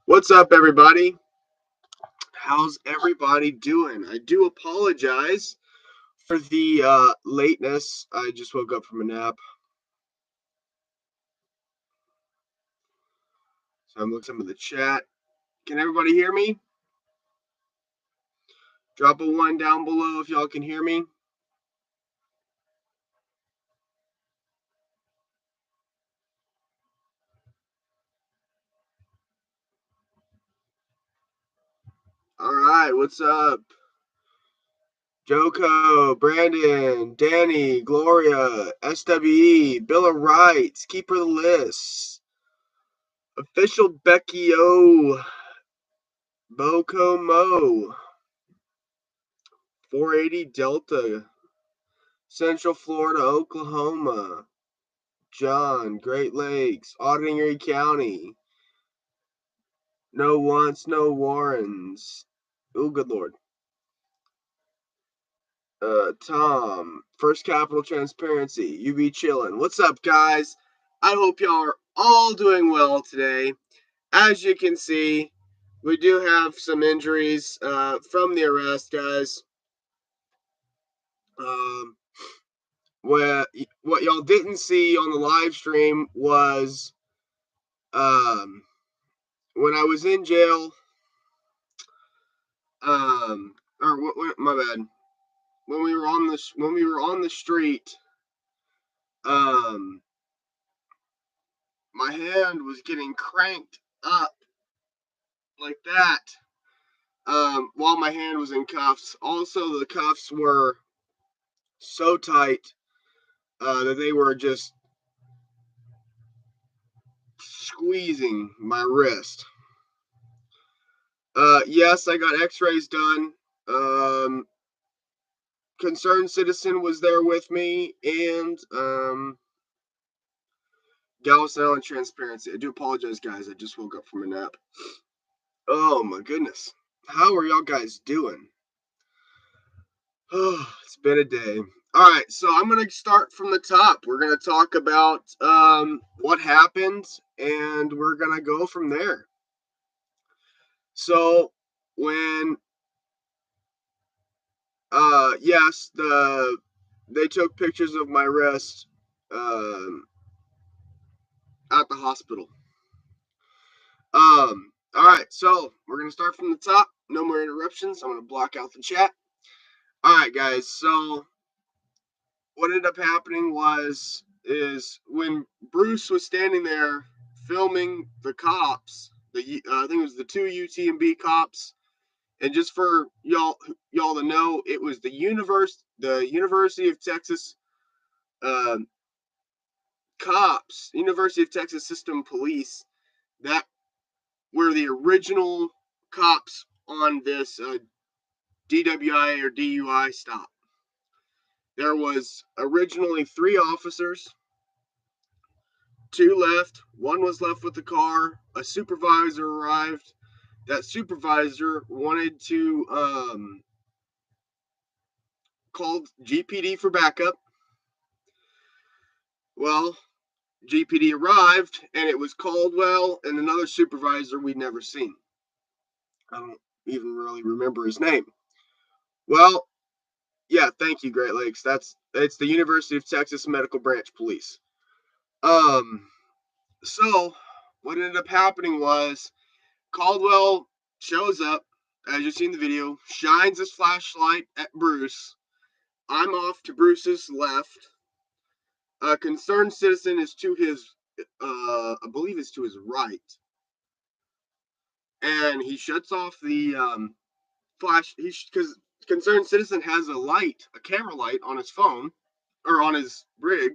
What's up, everybody? How's everybody doing? I do apologize for the lateness. I just woke up from a nap. So I'm looking at some of the chat. Can everybody hear me? Drop a 1 down below if y'all can hear me. All right, what's up? Joko, Brandon, Danny, Gloria, SWE, Bill of Rights, Keeper of the List, Official Becky O, Boko Mo, 480 Delta, Central Florida, Oklahoma, John, Great Lakes, Otterbury County, no wants, no warrants. Oh, good Lord. Tom, First Capital Transparency, you be chillin'. What's up, guys? I hope y'all are all doing well today. As you can see, we do have some injuries from the arrest, guys. What y'all didn't see on the live stream was when I was in jail. My bad. When we were on the street, my hand was getting cranked up like that. While my hand was in cuffs. Also, the cuffs were so tight that they were just squeezing my wrist. Yes, I got x-rays done. Concerned Citizen was there with me, and Galveston and Transparency. I do apologize, guys. I just woke up from a nap. Oh, my goodness. How are y'all guys doing? Oh, it's been a day. All right, so I'm going to start from the top. We're going to talk about what happened, and we're going to go from there. So, when, yes, they took pictures of my wrist at the hospital. All right, so we're going to start from the top. No more interruptions. I'm going to block out the chat. All right, guys, so what ended up happening is when Bruce was standing there filming the cops, I think it was the two UTMB cops, and just for y'all to know, it was the University of Texas cops, University of Texas System Police, that were the original cops on this DWI or DUI stop. There was originally 3 officers. 2 left. 1 was left with the car. A supervisor arrived. That supervisor wanted to call GPD for backup. Well, GPD arrived, and it was Caldwell and another supervisor we'd never seen. I don't even really remember his name. Well, yeah, thank you, Great Lakes. It's the University of Texas Medical Branch Police. So what ended up happening was Caldwell shows up, as you see in the video, shines his flashlight at Bruce. I'm off to Bruce's left. A concerned citizen is to his, I believe it's to his right. And he shuts off the flash, because concerned citizen has a camera light on his phone, or on his rig,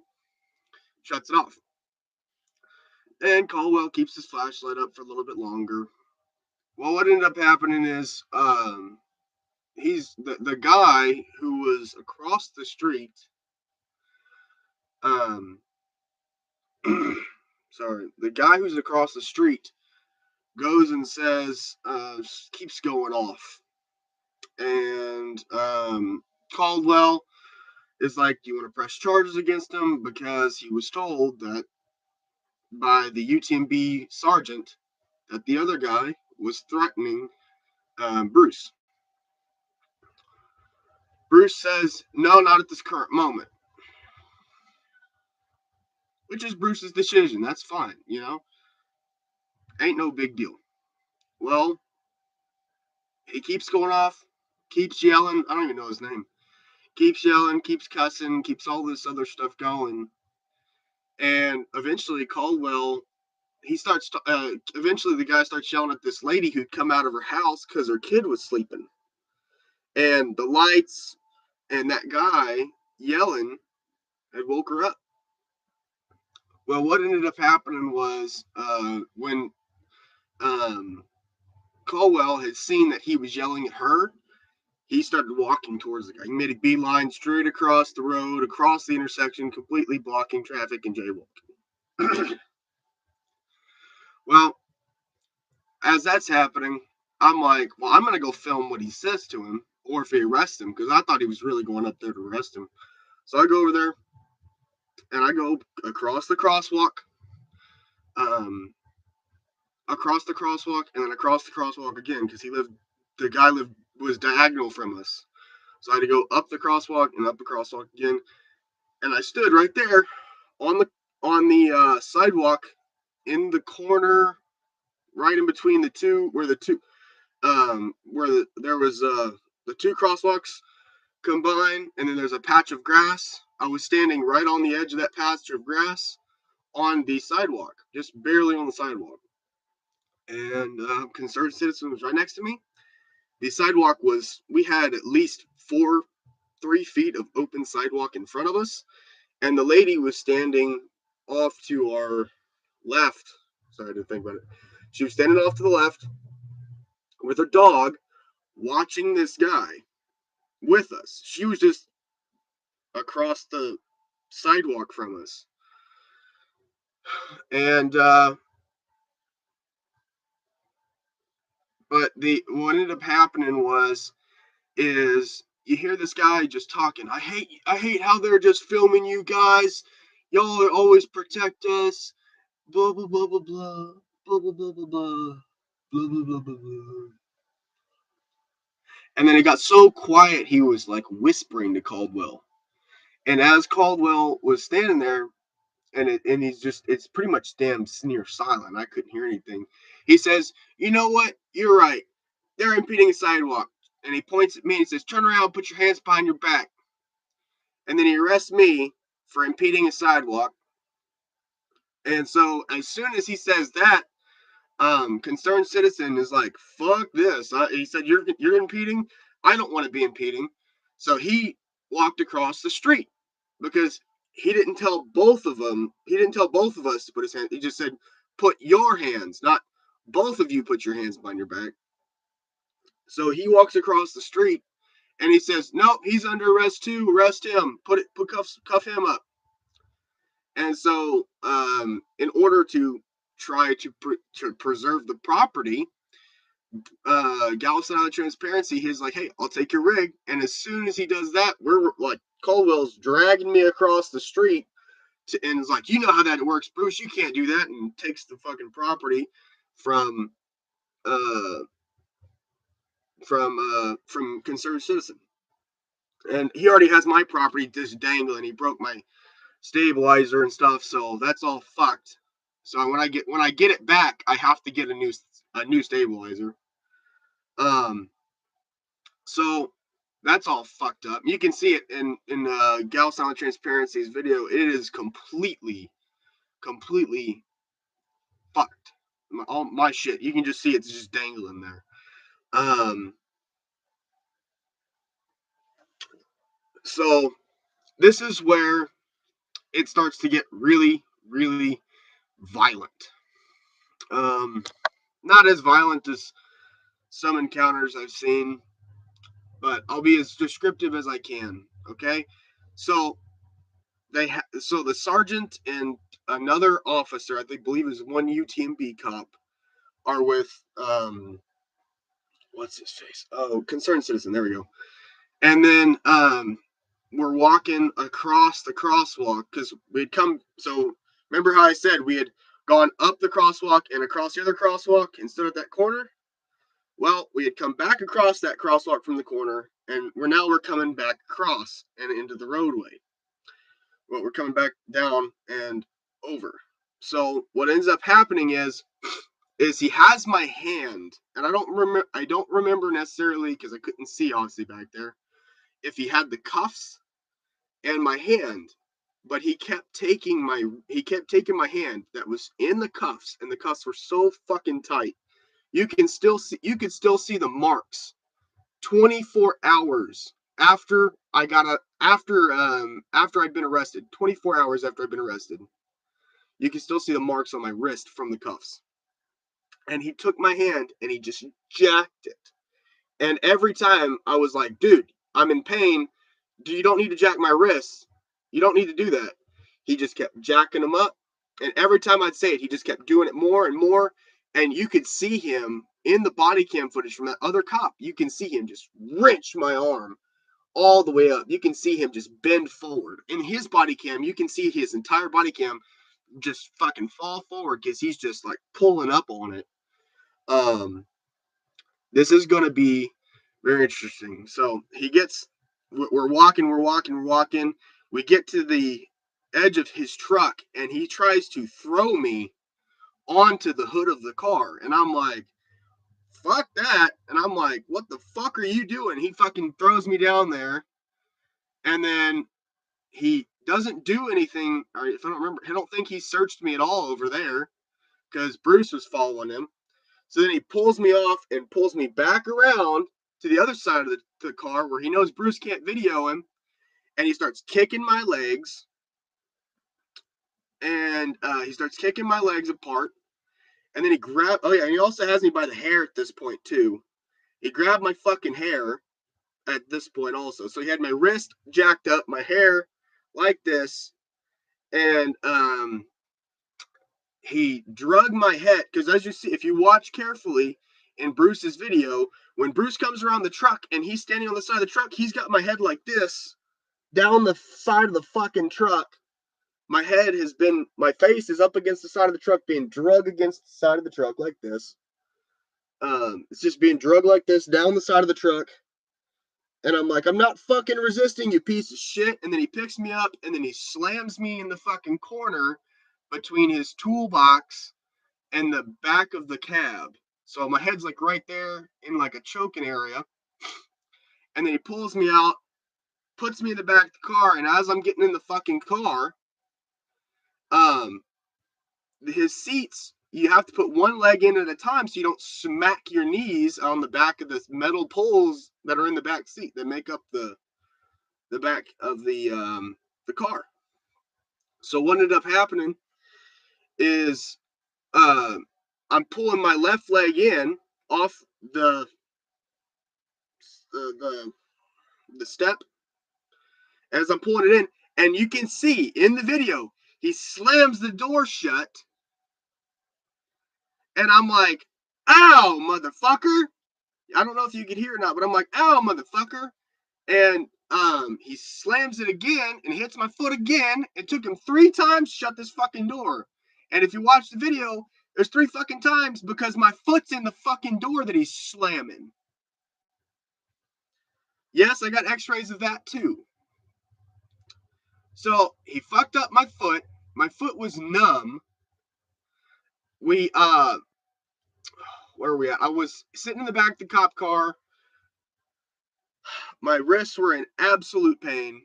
shuts it off. And Caldwell keeps his flashlight up for a little bit longer. Well, what ended up happening is, he's the guy who was across the street. Sorry, the guy who's across the street goes and says, keeps going off, and Caldwell is like, "Do you want to press charges against him?" Because he was told that by the UTMB sergeant that the other guy was threatening Bruce. Bruce says, no, not at this current moment. Which is Bruce's decision. That's fine, you know? Ain't no big deal. Well, he keeps going off, keeps yelling. I don't even know his name. Keeps yelling, keeps cussing, keeps all this other stuff going. And eventually, Caldwell, eventually the guy starts yelling at this lady who'd come out of her house because her kid was sleeping. And the lights and that guy yelling had woke her up. Well, what ended up happening was when Caldwell had seen that he was yelling at her, he started walking towards the guy. He made a beeline straight across the road, across the intersection, completely blocking traffic and jaywalking. Well, as that's happening, I'm like, well, I'm going to go film what he says to him, or if he arrests him, because I thought he was really going up there to arrest him. So I go over there, and I go across the crosswalk, and then across the crosswalk again, because the guy was diagonal from us. So I had to go up the crosswalk and up the crosswalk again, and I stood right there on the sidewalk in the corner, right in between the two, there was the two crosswalks combine, and then there's a patch of grass. I was standing right on the edge of that patch of grass on the sidewalk, just barely on the sidewalk. And concerned citizen was right next to me. The sidewalk we had at least 3 feet of open sidewalk in front of us, and the lady was standing off to our left. Sorry, I didn't think about it. She was standing off to the left with her dog, watching this guy with us. She was just across the sidewalk from us. And but what ended up happening is you hear this guy just talking. I hate how they're just filming you guys. Y'all always protect us. Blah blah blah blah blah blah blah blah blah blah blah blah blah blah. And then it got so quiet he was like whispering to Caldwell. And as Caldwell was standing there, and it's pretty much damn near silent. I couldn't hear anything. He says, "You know what? You're right. They're impeding a sidewalk." And he points at me and he says, "Turn around, put your hands behind your back." And then he arrests me for impeding a sidewalk. And so as soon as he says that, concerned citizen is like, "Fuck this." He said, "You're impeding. I don't want to be impeding." So he walked across the street because he didn't tell both of them. He didn't tell both of us to put his hand. He just said, "Put your hands," not both of you. Put your hands behind your back. So he walks across the street and he says, "Nope, he's under arrest too. Arrest him. Cuff him up." And so, in order to try to preserve the property, Galveston out of transparency, he's like, "Hey, I'll take your rig." And as soon as he does that, we're like, Caldwell's dragging me across the street and is like, "You know how that works, Bruce. You can't do that," and takes the fucking property from uh from concerned citizen. And he already has my property just dangling. He broke my stabilizer and stuff, so that's all fucked. So when I get it back, I have to get a new stabilizer. So that's all fucked up. You can see it in Galveston Transparency's video. It is completely fucked. All my shit. You can just see it's just dangling there. So this is where it starts to get really, really violent. Not as violent as some encounters I've seen, but I'll be as descriptive as I can. Okay, so so the sergeant and another officer, I think, believe is one UTMB cop, are with what's his face? Oh, concerned citizen. There we go. And then we're walking across the crosswalk because we'd come. So remember how I said we had gone up the crosswalk and across the other crosswalk instead of that corner? Well, we had come back across that crosswalk from the corner, and we're coming back across and into the roadway. Well, we're coming back down and over. So what ends up happening is he has my hand, and I don't remember necessarily because I couldn't see obviously back there if he had the cuffs and my hand, but he kept taking my hand that was in the cuffs, and the cuffs were so fucking tight. You could still see the marks 24 hours after I'd been arrested. 24 hours after I'd been arrested, you can still see the marks on my wrist from the cuffs. And he took my hand and he just jacked it. And every time I was like, dude, I'm in pain. You don't need to jack my wrists. You don't need to do that. He just kept jacking them up. And every time I'd say it, he just kept doing it more and more. And you could see him in the body cam footage from that other cop. You can see him just wrench my arm all the way up. You can see him just bend forward. In his body cam, you can see his entire body cam just fucking fall forward because he's just like pulling up on it. Um, this is going to be very interesting. So we're walking. We get to the edge of his truck, and he tries to throw me onto the hood of the car. And I'm like, fuck that. And I'm like, what the fuck are you doing? He fucking throws me down there. And then he doesn't do anything. Or if I don't remember, I don't think he searched me at all over there because Bruce was following him. So then he pulls me off and pulls me back around to the other side of the car where he knows Bruce can't video him. And he starts kicking my legs. And he starts kicking my legs apart. And then and he also has me by the hair at this point, too. He grabbed my fucking hair at this point, also. So he had my wrist jacked up, my hair like this. And he drug my head. Because as you see, if you watch carefully in Bruce's video, when Bruce comes around the truck and he's standing on the side of the truck, he's got my head like this down the side of the fucking truck. My face is up against the side of the truck, being drug against the side of the truck like this. It's just being drug like this down the side of the truck. And I'm like, I'm not fucking resisting, you piece of shit. And then he picks me up and then he slams me in the fucking corner between his toolbox and the back of the cab. So my head's like right there in like a choking area. And then he pulls me out, puts me in the back of the car. And as I'm getting in the fucking car, um, his seats, you have to put one leg in at a time so you don't smack your knees on the back of the metal poles that are in the back seat that make up the back of the car. So what ended up happening is uh, I'm pulling my left leg in off the the step as I'm pulling it in, and you can see in the video he slams the door shut, and I'm like, "Ow, motherfucker!" I don't know if you could hear or not, but I'm like, "Ow, motherfucker!" And he slams it again and hits my foot again. It took him 3 times to shut this fucking door. And if you watch the video, there's 3 fucking times because my foot's in the fucking door that he's slamming. Yes, I got x-rays of that too. So he fucked up my foot. My foot was numb. We where are we at? I was sitting in the back of the cop car. My wrists were in absolute pain.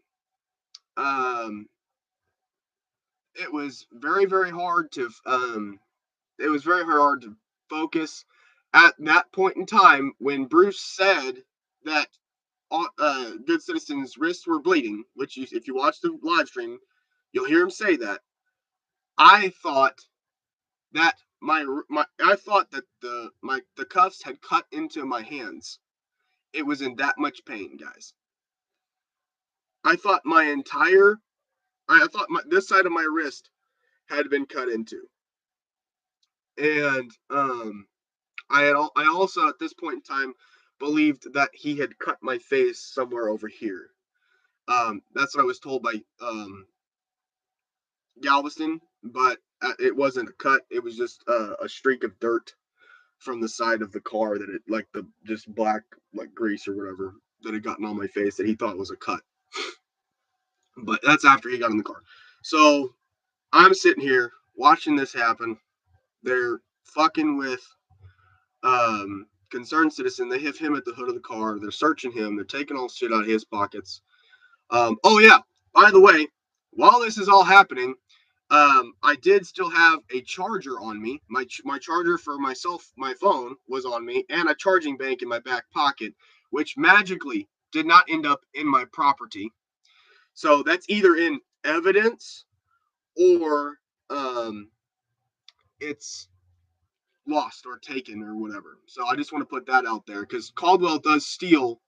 Um it was very, very hard to focus at that point in time when Bruce said that Good Citizen's wrists were bleeding, which if you watch the live stream, you'll hear him say that. I thought that the cuffs had cut into my hands. It was in that much pain, guys. I thought this side of my wrist had been cut into, and I also at this point in time believed that he had cut my face somewhere over here. That's what I was told by Galveston, but it wasn't a cut. It was just a streak of dirt from the side of the car that it like the just black like grease or whatever that had gotten on my face that he thought was a cut. But that's after he got in the car. So I'm sitting here watching this happen. They're fucking with concerned citizen. They have him at the hood of the car. They're searching him. They're taking all shit out of his pockets. Oh yeah, by the way, while this is all happening, I did still have a charger on me. My charger for my phone was on me, and a charging bank in my back pocket, which magically did not end up in my property. So that's either in evidence or it's lost or taken or whatever. So I just want to put that out there because Caldwell does steal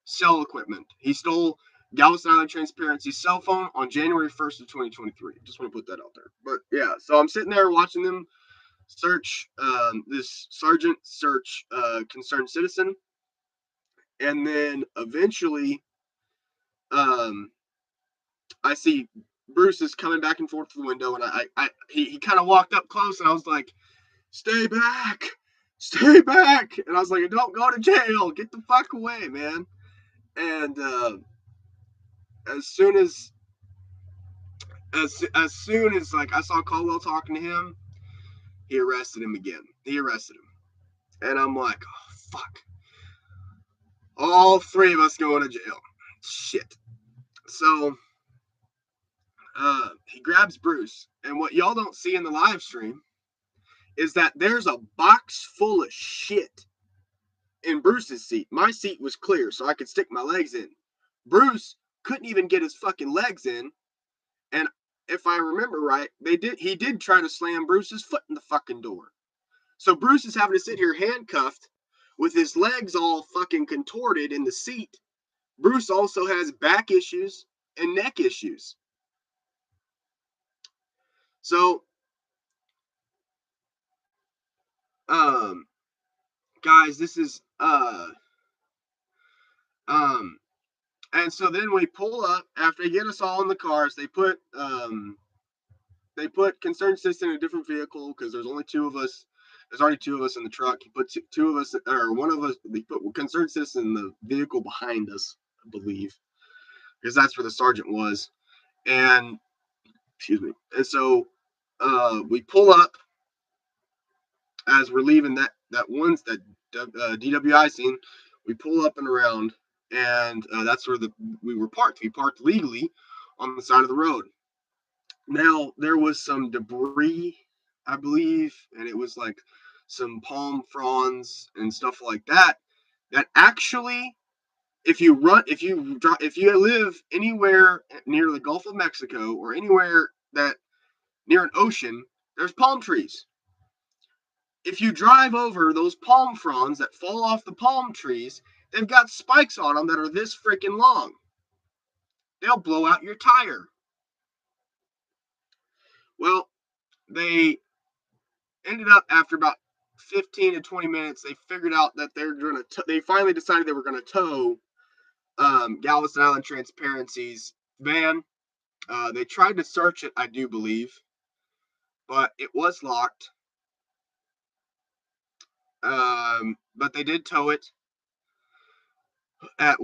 cell equipment. He stole Galveston Island Transparency's cell phone on January 1st of 2023. Just want to put that out there. But yeah, so I'm sitting there watching them search this sergeant search concerned citizen, and then eventually I see Bruce is coming back and forth to the window, and he kind of walked up close, and I was like, "Stay back, stay back!" And I was like, "Don't go to jail, get the fuck away, man." And as soon as like I saw Caldwell talking to him, he arrested him again. He arrested him, and I'm like, "Oh fuck!" All three of us going to jail. Shit. So he grabs Bruce, and what y'all don't see in the live stream is that there's a box full of shit in Bruce's seat. My seat was clear, so I could stick my legs in. Bruce couldn't even get his fucking legs in, and if I remember right, he did try to slam Bruce's foot in the fucking door. So Bruce is having to sit here handcuffed with his legs all fucking contorted in the seat. Bruce also has back issues and neck issues. So, guys, this is, and so then we pull up after they get us all in the cars. They put concerned citizen in a different vehicle because there's only two of us. There's already two of us in the truck. He put two of us, or one of us. They put concerned citizen in the vehicle behind us, I believe, because that's where the sergeant was. And excuse me. And so we pull up as we're leaving that DWI scene. We pull up and around, and that's where we were parked. We parked legally on the side of the road. Now there was some debris, I believe, and it was like some palm fronds and stuff like that. That actually, if you live anywhere near the Gulf of Mexico or anywhere that near an ocean, there's palm trees. If you drive over those palm fronds that fall off the palm trees, they've got spikes on them that are this freaking long. They'll blow out your tire. Well, they ended up after about 15 to 20 minutes, they figured out that they finally decided they were going to tow Galveston Island Transparency's van. They tried to search it, I do believe, but it was locked. But they did tow it at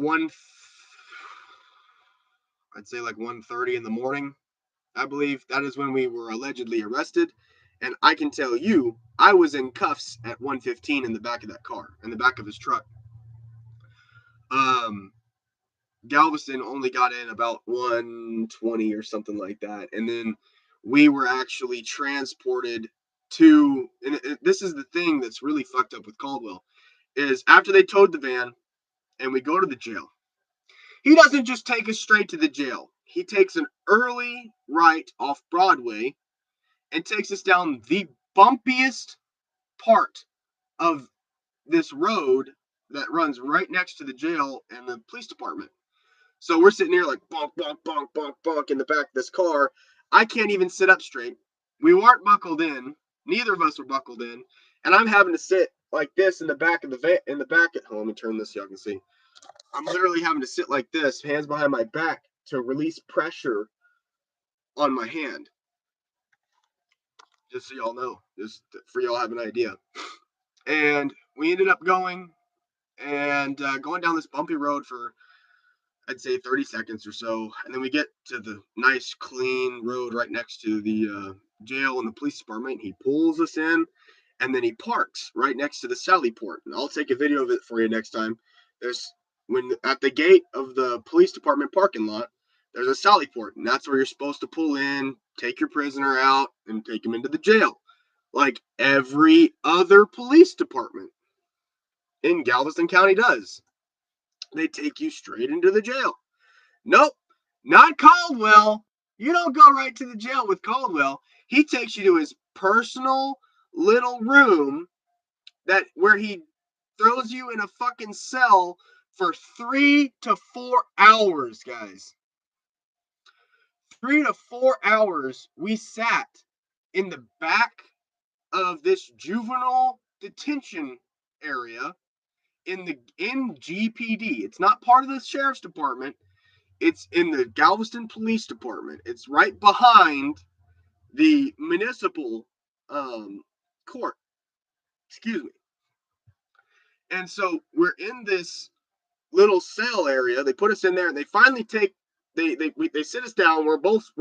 I'd say like 1:30 in the morning. I believe that is when we were allegedly arrested. And I can tell you, I was in cuffs at 1:15 in the back of that car, in the back of his truck. Galveston only got in about 1:20 or something like that. And then we were actually transported to, and this is the thing that's really fucked up with Caldwell, is after they towed the van and we go to the jail, he doesn't just take us straight to the jail. He takes an early right off Broadway and takes us down the bumpiest part of this road that runs right next to the jail and the police department. So we're sitting here like bonk, bonk, bonk, bonk, bonk in the back of this car. I can't even sit up straight. We weren't buckled in. Neither of us were buckled in. And I'm having to sit like this in the back of the van, in the back at home. Let me turn this so y'all can see. I'm literally having to sit like this, hands behind my back, to release pressure on my hand. Just so y'all know, just for y'all have an idea. And we ended up going down this bumpy road for, I'd say, 30 seconds or so. And then we get to the nice, clean road right next to the jail and the police department. He pulls us in, and then he parks right next to the Sally port. And I'll take a video of it for you next time. There's when at the gate of the police department parking lot, there's a Sally port, and that's where you're supposed to pull in, take your prisoner out, and take him into the jail, like every other police department in Galveston County does. They take you straight into the jail. Nope, not Caldwell. You don't go right to the jail with Caldwell. He takes you to his personal little room where he throws you in a fucking cell for 3 to 4 hours, guys. 3 to 4 hours we sat in the back of this juvenile detention area in GPD. It's not part of the sheriff's department. It's in the Galveston Police Department. It's right behind the municipal court. Excuse me. And so we're in this little cell area. They put us in there, and they finally they sit us down. We're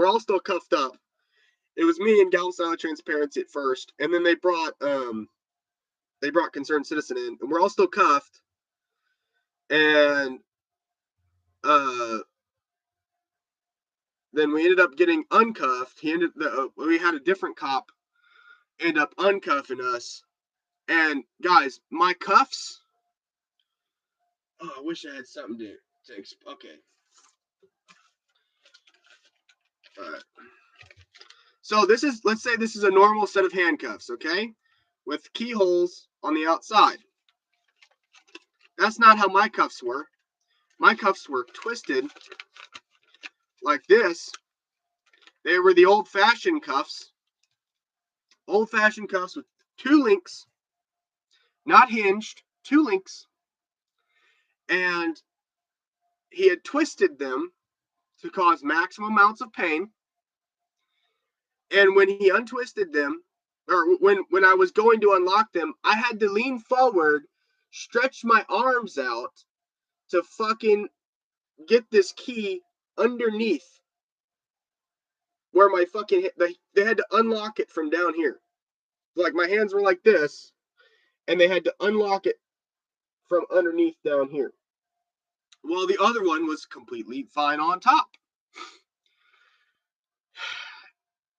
all still cuffed up. It was me and Galveston Transparency at first, and then they brought Concerned Citizen in, and we're all still cuffed. And then we ended up getting uncuffed. We had a different cop end up uncuffing us. And guys, my cuffs. Oh, I wish I had something to okay. All right. So let's say this is a normal set of handcuffs, okay? With keyholes on the outside. That's not how my cuffs were. My cuffs were twisted like this. They were the old-fashioned cuffs. Old-fashioned cuffs with 2 links, not hinged, 2 links. And he had twisted them to cause maximum amounts of pain. And when he untwisted them, or when I was going to unlock them, I had to lean forward, stretch my arms out to fucking get this key underneath where my fucking they had to unlock it from down here. Like my hands were like this, and they had to unlock it from underneath down here. Well, the other one was completely fine on top.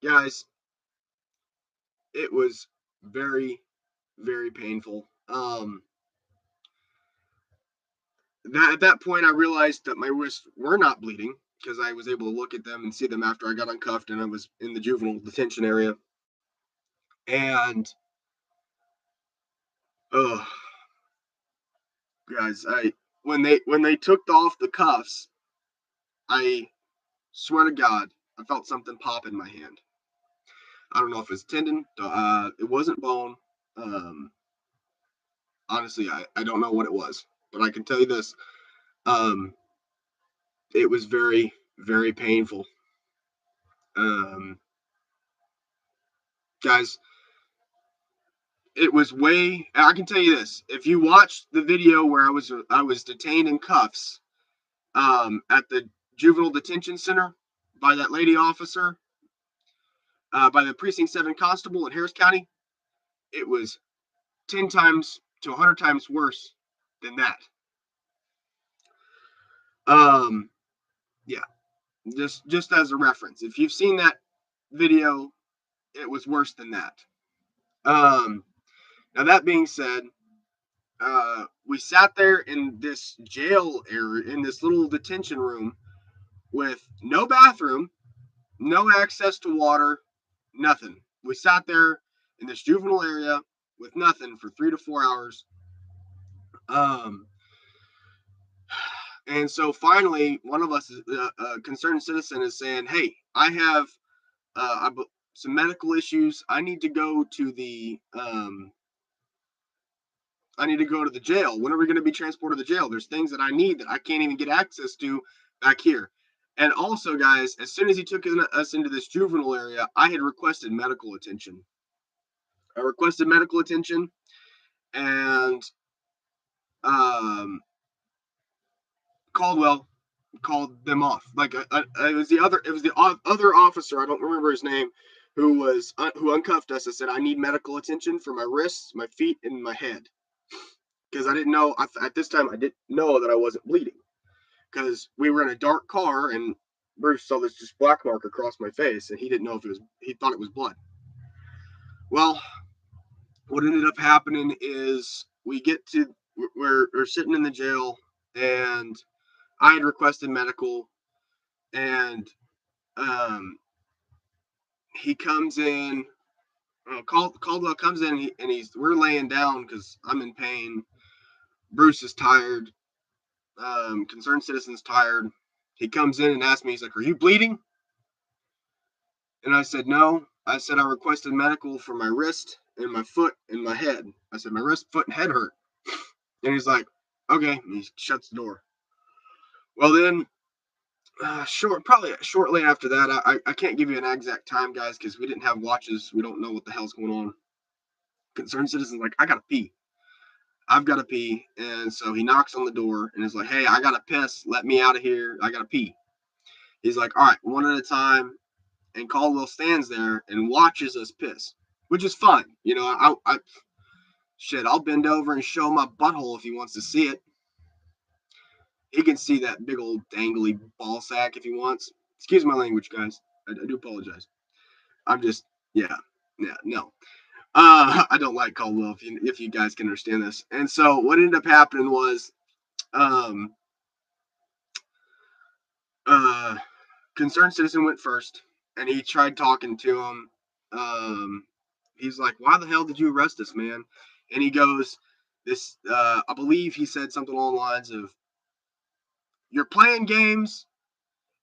Guys, it was very, very painful. At that point, I realized that my wrists were not bleeding because I was able to look at them and see them after I got uncuffed and I was in the juvenile detention area. And, guys, when they took off the cuffs, I swear to God, I felt something pop in my hand. I don't know if it's tendon. It wasn't bone. Honestly, I don't know what it was, but I can tell you this. It was very, very painful. Guys, it was I can tell you this. If you watched the video where I was detained in cuffs at the juvenile detention center by that lady officer, by the precinct 7 constable in Harris County, it was 10 times to 100 times worse than that. Yeah, just as a reference, if you've seen that video, it was worse than that. Now that being said, we sat there in this jail area, in this little detention room with no bathroom, no access to water, nothing. We sat there in this juvenile area with nothing for 3 to 4 hours. And so finally, one of us, a concerned citizen, is saying, "Hey, I have some medical issues. I need to go to the jail. When are we going to be transported to the jail? There's things that I need that I can't even get access to back here." And also, guys, as soon as he took us into this juvenile area, I had requested medical attention. and Caldwell called them off. Like it was the other officer. I don't remember his name, who uncuffed us and said, "I need medical attention for my wrists, my feet, and my head," because I didn't know at this time. I didn't know that I wasn't bleeding because we were in a dark car and Bruce saw this just black mark across my face, and he didn't know if it was. He thought it was blood. Well, what ended up happening is we're sitting in the jail, and I had requested medical, and he comes in. Caldwell comes in, and we're laying down because I'm in pain. Bruce is tired. Concerned citizen's tired. He comes in and asks me, he's like, "Are you bleeding?" And I said, "No." I said, "I requested medical for my wrist and my foot and my head." I said, "My wrist, foot, and head hurt." And he's like, "Okay." And he shuts the door. Well, then, probably shortly after that, I can't give you an exact time, guys, because we didn't have watches. We don't know what the hell's going on. Concerned citizen's like, "I gotta pee. I've got to pee." And so he knocks on the door and is like, "Hey, I got to piss. Let me out of here. I got to pee." He's like, "All right, one at a time." And Caldwell stands there and watches us piss, which is fun. I'll bend over and show my butthole if he wants to see it. He can see that big old dangly ball sack if he wants. Excuse my language, guys. I do apologize. I'm just, yeah, no. I don't like Caldwell, if you guys can understand this. And so what ended up happening was, concerned citizen went first, and he tried talking to him. He's like, "Why the hell did you arrest this man?" And he goes, I believe he said something along the lines of, "You're playing games,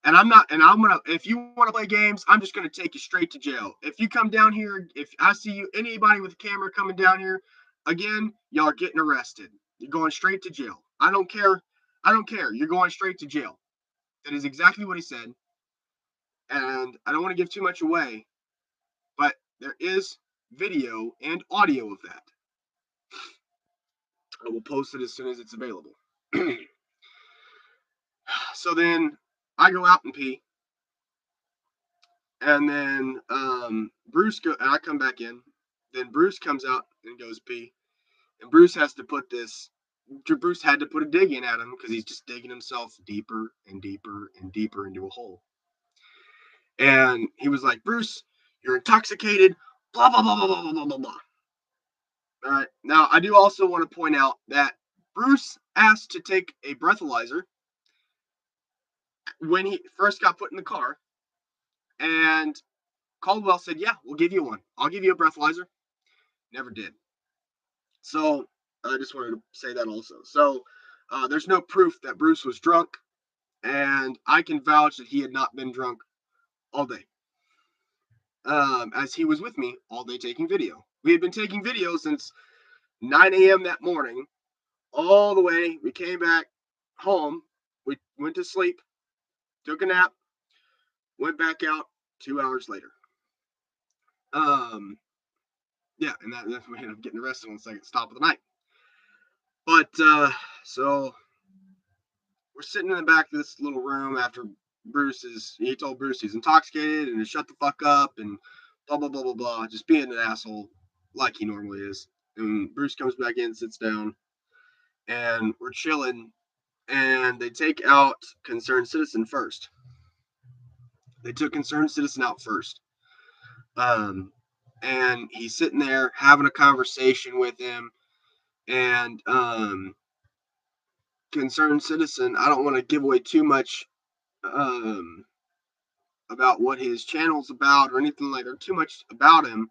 and I'm not, and if you want to play games, I'm just gonna take you straight to jail. If you come down here, if I see anybody with a camera coming down here again, y'all are getting arrested. You're going straight to jail. I don't care. You're going straight to jail." That is exactly what he said. And I don't want to give too much away, but there is video and audio of that. I will post it as soon as it's available. So then I go out and pee, and then and I come back in. Then Bruce comes out and goes pee, and Bruce had to put a dig in at him because he's just digging himself deeper and deeper and deeper into a hole. And he was like, "Bruce, you're intoxicated, blah, blah, blah, blah, blah, blah, blah, blah." All right. Now, I do also want to point out that Bruce asked to take a breathalyzer when he first got put in the car. And Caldwell said, "Yeah, we'll give you one. I'll give you a breathalyzer." Never did. So I just wanted to say that also. So there's no proof that Bruce was drunk. And I can vouch that he had not been drunk all day. As he was with me all day taking video. We had been taking video since 9 a.m. that morning, all the way. We came back home. We went to sleep, took a nap, went back out 2 hours later. Yeah, and that we ended up getting arrested on the second stop of the night. But so we're sitting in the back of this little room after he told Bruce he's intoxicated and to shut the fuck up and blah blah blah blah blah, just being an asshole like he normally is. And Bruce comes back in, sits down, and we're chilling. And they take out concerned citizen first. They took concerned citizen out first. And he's sitting there having a conversation with him. And concerned citizen, I don't want to give away too much about what his channel's about or anything like that, or too much about him.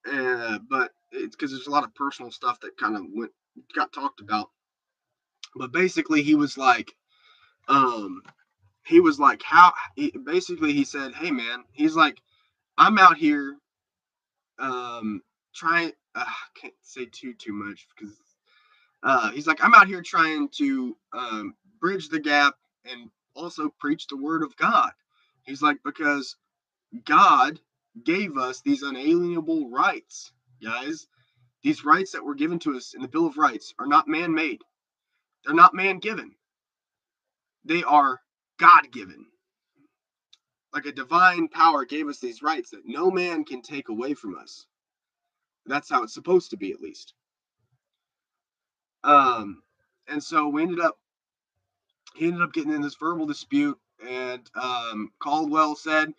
But it's because there's a lot of personal stuff that kind of got talked about. But basically, he was like, he said, "Hey man," he's like, "I'm out here trying." I can't say too much because he's like, "I'm out here trying to bridge the gap and also preach the word of God." He's like, "Because God gave us these unalienable rights, guys. These rights that were given to us in the Bill of Rights are not man-made. They're not man-given. They are God-given. Like a divine power gave us these rights that no man can take away from us. That's how it's supposed to be, at least. And so he ended up getting in this verbal dispute, and Caldwell said,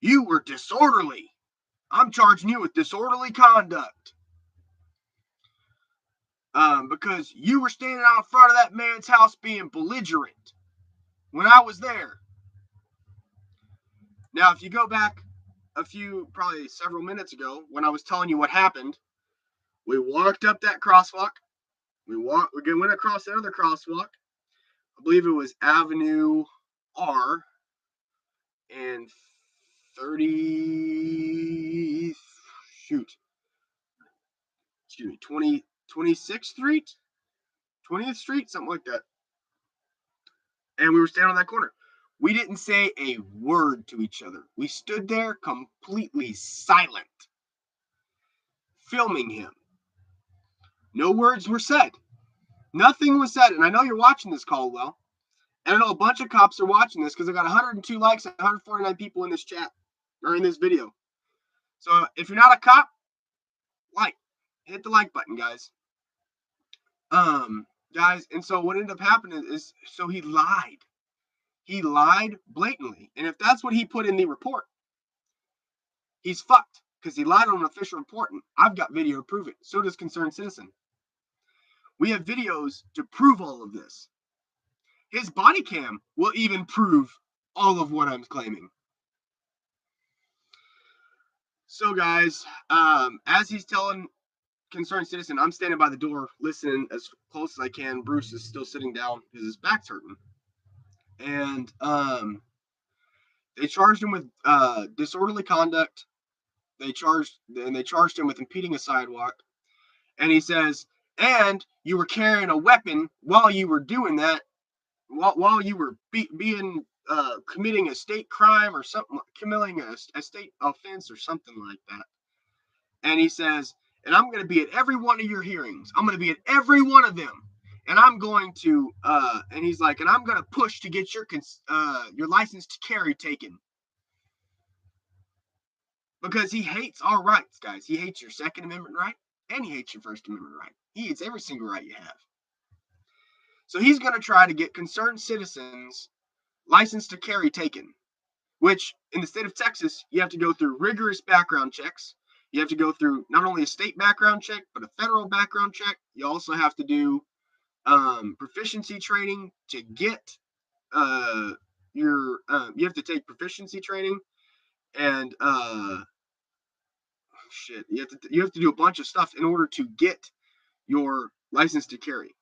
"You were disorderly. I'm charging you with disorderly conduct. Because you were standing out in front of that man's house being belligerent when I was there." Now, if you go back probably several minutes ago, when I was telling you what happened, we walked up that crosswalk. We went across that other crosswalk. I believe it was Avenue R and 26th Street, 20th Street, something like that. And we were standing on that corner. We didn't say a word to each other. We stood there completely silent, filming him. No words were said. Nothing was said. And I know you're watching this, Caldwell. And I know a bunch of cops are watching this because I got 102 likes and 149 people in this chat or in this video. So if you're not a cop, hit the like button, guys. Guys, and so what ended up happening is, so he lied. He lied blatantly. And if that's what he put in the report, he's fucked, because he lied on an official report, and I've got video to prove it. So does Concerned Citizen. We have videos to prove all of this. His body cam will even prove all of what I'm claiming. So, guys, as he's telling Concerned Citizen, I'm standing by the door listening as close as I can. Bruce is still sitting down because his back's hurting. And they charged him with disorderly conduct. They charged him with impeding a sidewalk. And he says, and you were carrying a weapon while you were doing that, while you were committing a state crime or something, committing a state offense or something like that. And he says, and I'm going to be at every one of your hearings. I'm going to be at every one of them. And I'm going to, and he's like, and I'm going to push to get your license to carry taken. Because he hates our rights, guys. He hates your Second Amendment right, and he hates your First Amendment right. He hates every single right you have. So he's going to try to get Concerned Citizens' license to carry taken, which in the state of Texas, you have to go through rigorous background checks. You have to go through not only a state background check, but a federal background check. You also have to do proficiency training to get you have to take proficiency training, and you have to do a bunch of stuff in order to get your license to carry.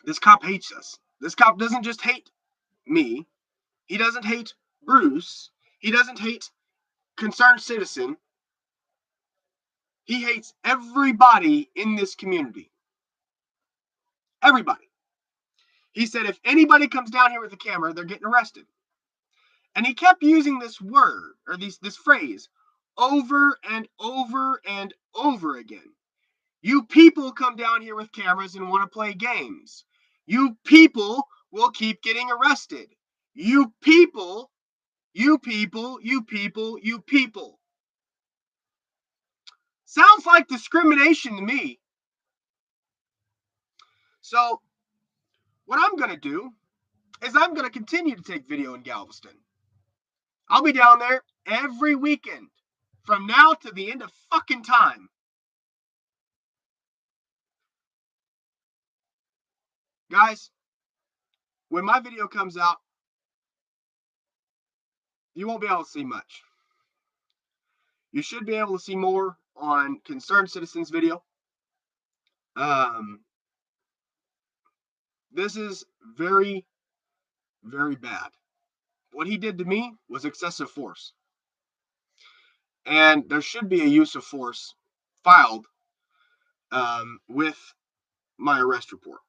This cop hates us. This cop doesn't just hate me. He doesn't hate Bruce. He doesn't hate Concerned Citizen. He hates everybody in this community. Everybody. He said if anybody comes down here with a camera, they're getting arrested. And he kept using this word, or this phrase, over and over and over again. You people come down here with cameras and want to play games. You people will keep getting arrested. You people. Sounds like discrimination to me. So, what I'm going to do is I'm going to continue to take video in Galveston. I'll be down there every weekend from now to the end of fucking time. Guys, when my video comes out, you won't be able to see much. You should be able to see more on Concerned Citizens video. This is very, very bad. What he did to me was excessive force. And there should be a use of force filed with my arrest report.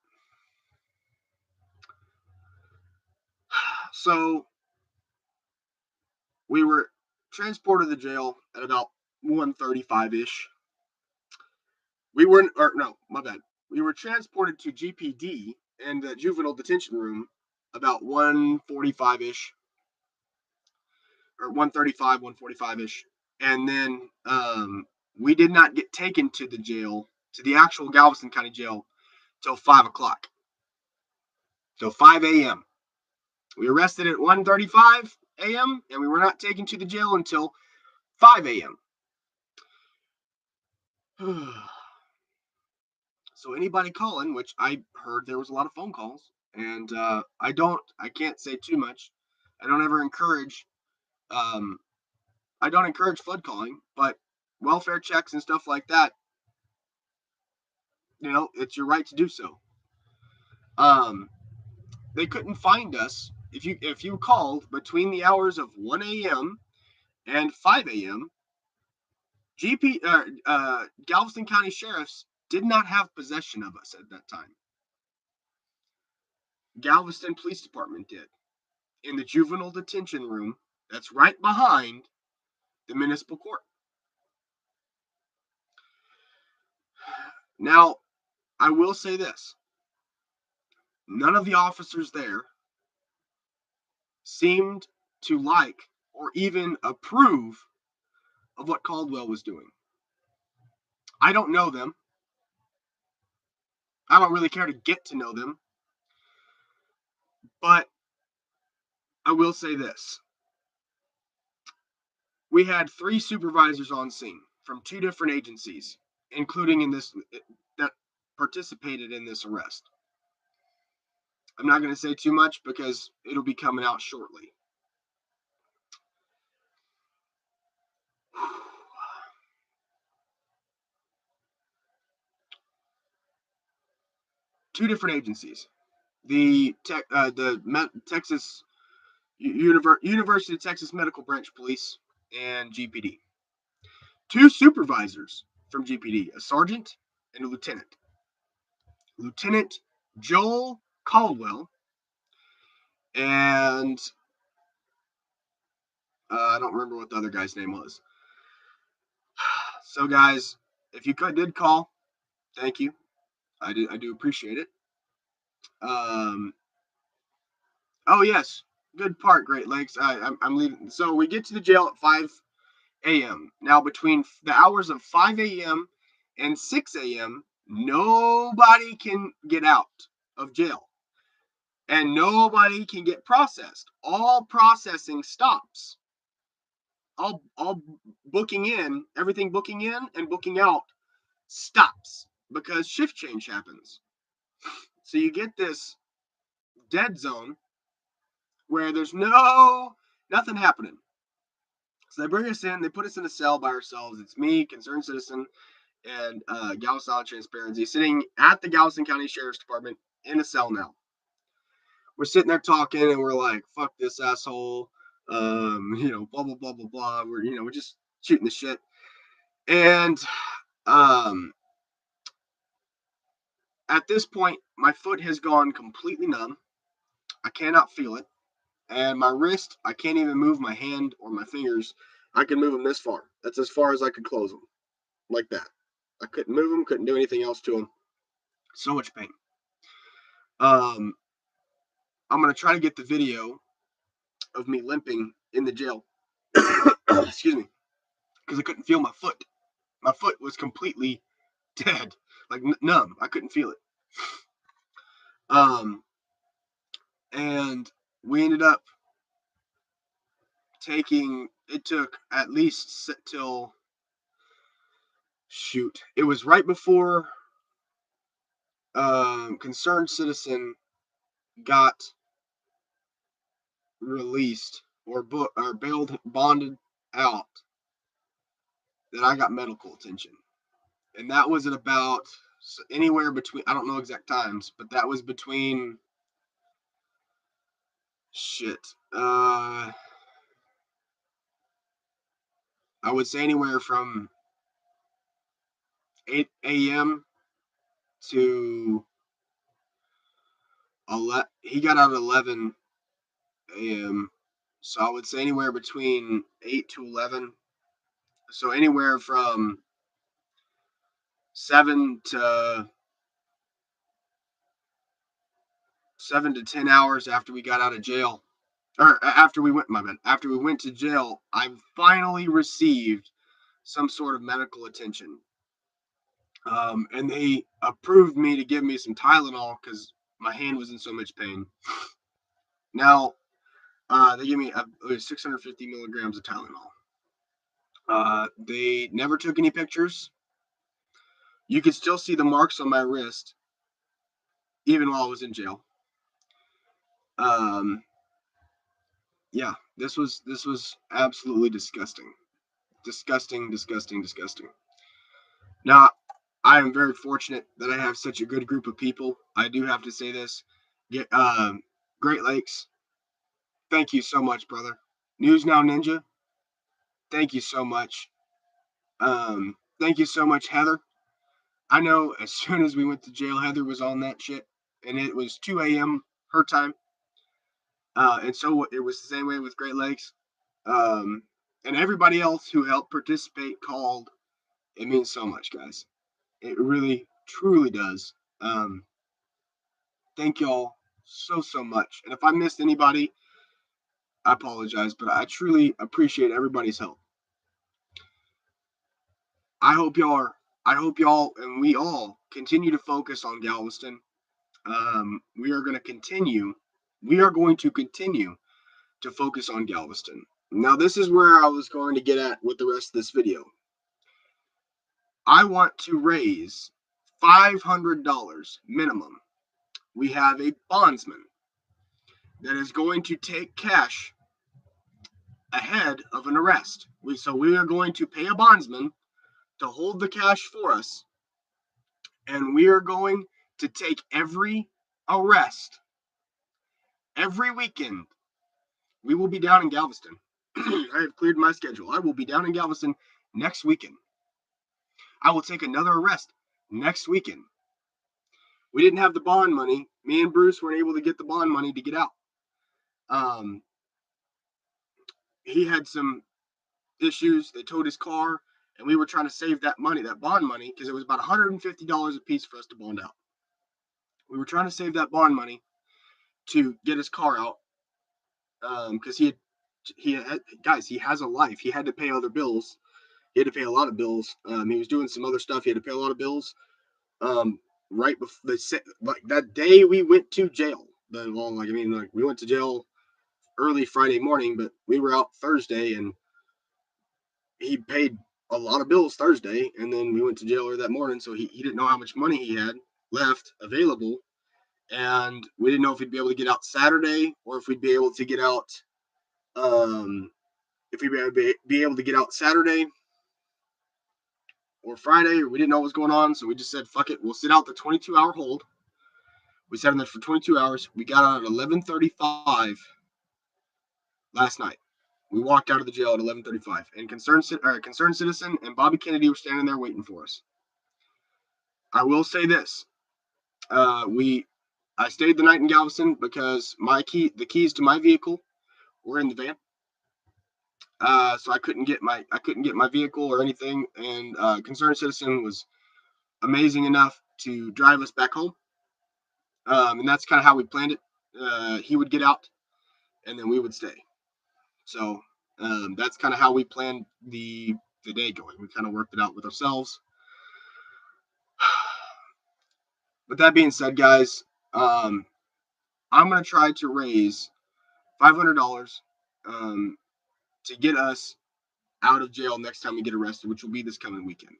So we were transported to jail at about 1:35-ish. We weren't, or no, my bad. We were transported to GPD and the juvenile detention room about 1:45 ish, or 1:35, 1:45 ish, and then we did not get taken to the jail, to the actual Galveston County Jail, till 5 o'clock, till 5 a.m. We arrested at 1:35 a.m. and we were not taken to the jail until 5 a.m. So anybody calling, which I heard there was a lot of phone calls, and I can't say too much. I don't ever encourage, I don't encourage flood calling, but welfare checks and stuff like that, it's your right to do so. They couldn't find us if you called between the hours of 1 a.m. and 5 a.m. Galveston County sheriffs did not have possession of us at that time. Galveston Police Department did, in the juvenile detention room that's right behind the municipal court. Now, I will say this. None of the officers there seemed to like or even approve of what Caldwell was doing. I don't know them. I don't really care to get to know them. But I will say this. We had 3 supervisors on scene from 2 different agencies, including that participated in this arrest. I'm not going to say too much because it'll be coming out shortly. Two different agencies. The Texas University of Texas Medical Branch Police and GPD. 2 supervisors from GPD, a sergeant and a lieutenant. Lieutenant Joel Caldwell and I don't remember what the other guy's name was. So, guys, if you did call, thank you. I do appreciate it. Oh yes, good part, Great Lakes. I'm leaving. So we get to the jail at 5 a.m. Now, between the hours of 5 a.m. and 6 a.m., nobody can get out of jail, and nobody can get processed. All processing stops. All booking in, everything booking in and booking out stops because shift change happens. So you get this dead zone where there's nothing happening. So they bring us in, they put us in a cell by ourselves. It's me, concerned citizen, and Galveston Transparency sitting at the Galveston County Sheriff's Department in a cell now. We're sitting there talking, and we're like, "Fuck this asshole," blah blah blah blah blah. We're just shooting the shit, and at this point, my foot has gone completely numb. I cannot feel it. And my wrist, I can't even move my hand or my fingers. I can move them this far. That's as far as I could close them. Like that. I couldn't move them, couldn't do anything else to them. So much pain. I'm going to try to get the video of me limping in the jail. Excuse me. Because I couldn't feel my foot. My foot was completely dead. Like numb. I couldn't feel it. And we ended up it took at least till, it was right before concerned citizen got released or bonded out that I got medical attention. And that was at about anywhere between, I don't know exact times, but that was between I would say anywhere from 8 a.m. to he got out at 11 a.m. So I would say anywhere between 8 to 11. So anywhere from 7 to 10 hours after we got out of jail, or after we went to jail, I finally received some sort of medical attention. And they approved me to give me some Tylenol because my hand was in so much pain. Now, they gave me 650 milligrams of Tylenol. They never took any pictures. You could still see the marks on my wrist, even while I was in jail. Yeah, this was absolutely disgusting. Disgusting. Now, I am very fortunate that I have such a good group of people. I do have to say this. Great Lakes, thank you so much, brother. News Now Ninja, thank you so much. Thank you so much, Heather. I know as soon as we went to jail, Heather was on that shit, and it was 2 a.m. her time. And so it was the same way with Great Lakes. And everybody else who helped participate called. It means so much, guys. It really, truly does. Thank y'all so much. And if I missed anybody, I apologize, but I truly appreciate everybody's help. I hope y'all and we all continue to focus on Galveston. We are going to continue to focus on Galveston. Now, this is where I was going to get at with the rest of this video. I want to raise $500 minimum. We have a bondsman that is going to take cash ahead of an arrest. So we are going to pay a bondsman to hold the cash for us, and we are going to take every arrest every weekend. We will be down in Galveston. I have cleared my schedule. I will be down in Galveston next weekend. I will take another arrest next weekend. We didn't have the bond money. Me and Bruce weren't able to get the bond money to get out. He had some issues. They towed his car, and we were trying to save that money, that bond money, because it was about $150 a piece for us to bond out. We were trying to save that bond money to get his car out, because he has a life. He had to pay other bills. He had to pay a lot of bills. He was doing some other stuff. He had to pay a lot of bills. Right before that day we went to jail. We went to jail early Friday morning, but we were out Thursday, and he paid a lot of bills Thursday, and then we went to jail early that morning, so he didn't know how much money he had left available, and we didn't know if he'd be able to get out Saturday or if we'd be able to get out Saturday or Friday, or we didn't know what was going on, so we just said, fuck it, we'll sit out the 22-hour hold. We sat in there for 22 hours. We got out at 11:35 last night. We walked out of the jail at 11:35, and Concerned Citizen and Bobby Kennedy were standing there waiting for us. I will say this: I stayed the night in Galveston because the keys to my vehicle were in the van, so I couldn't get my vehicle or anything. And Concerned Citizen was amazing enough to drive us back home, and that's kind of how we planned it. He would get out, and then we would stay. So that's kind of how we planned the day going. We kind of worked it out with ourselves. With that being said, guys, I'm going to try to raise $500 to get us out of jail next time we get arrested, which will be this coming weekend.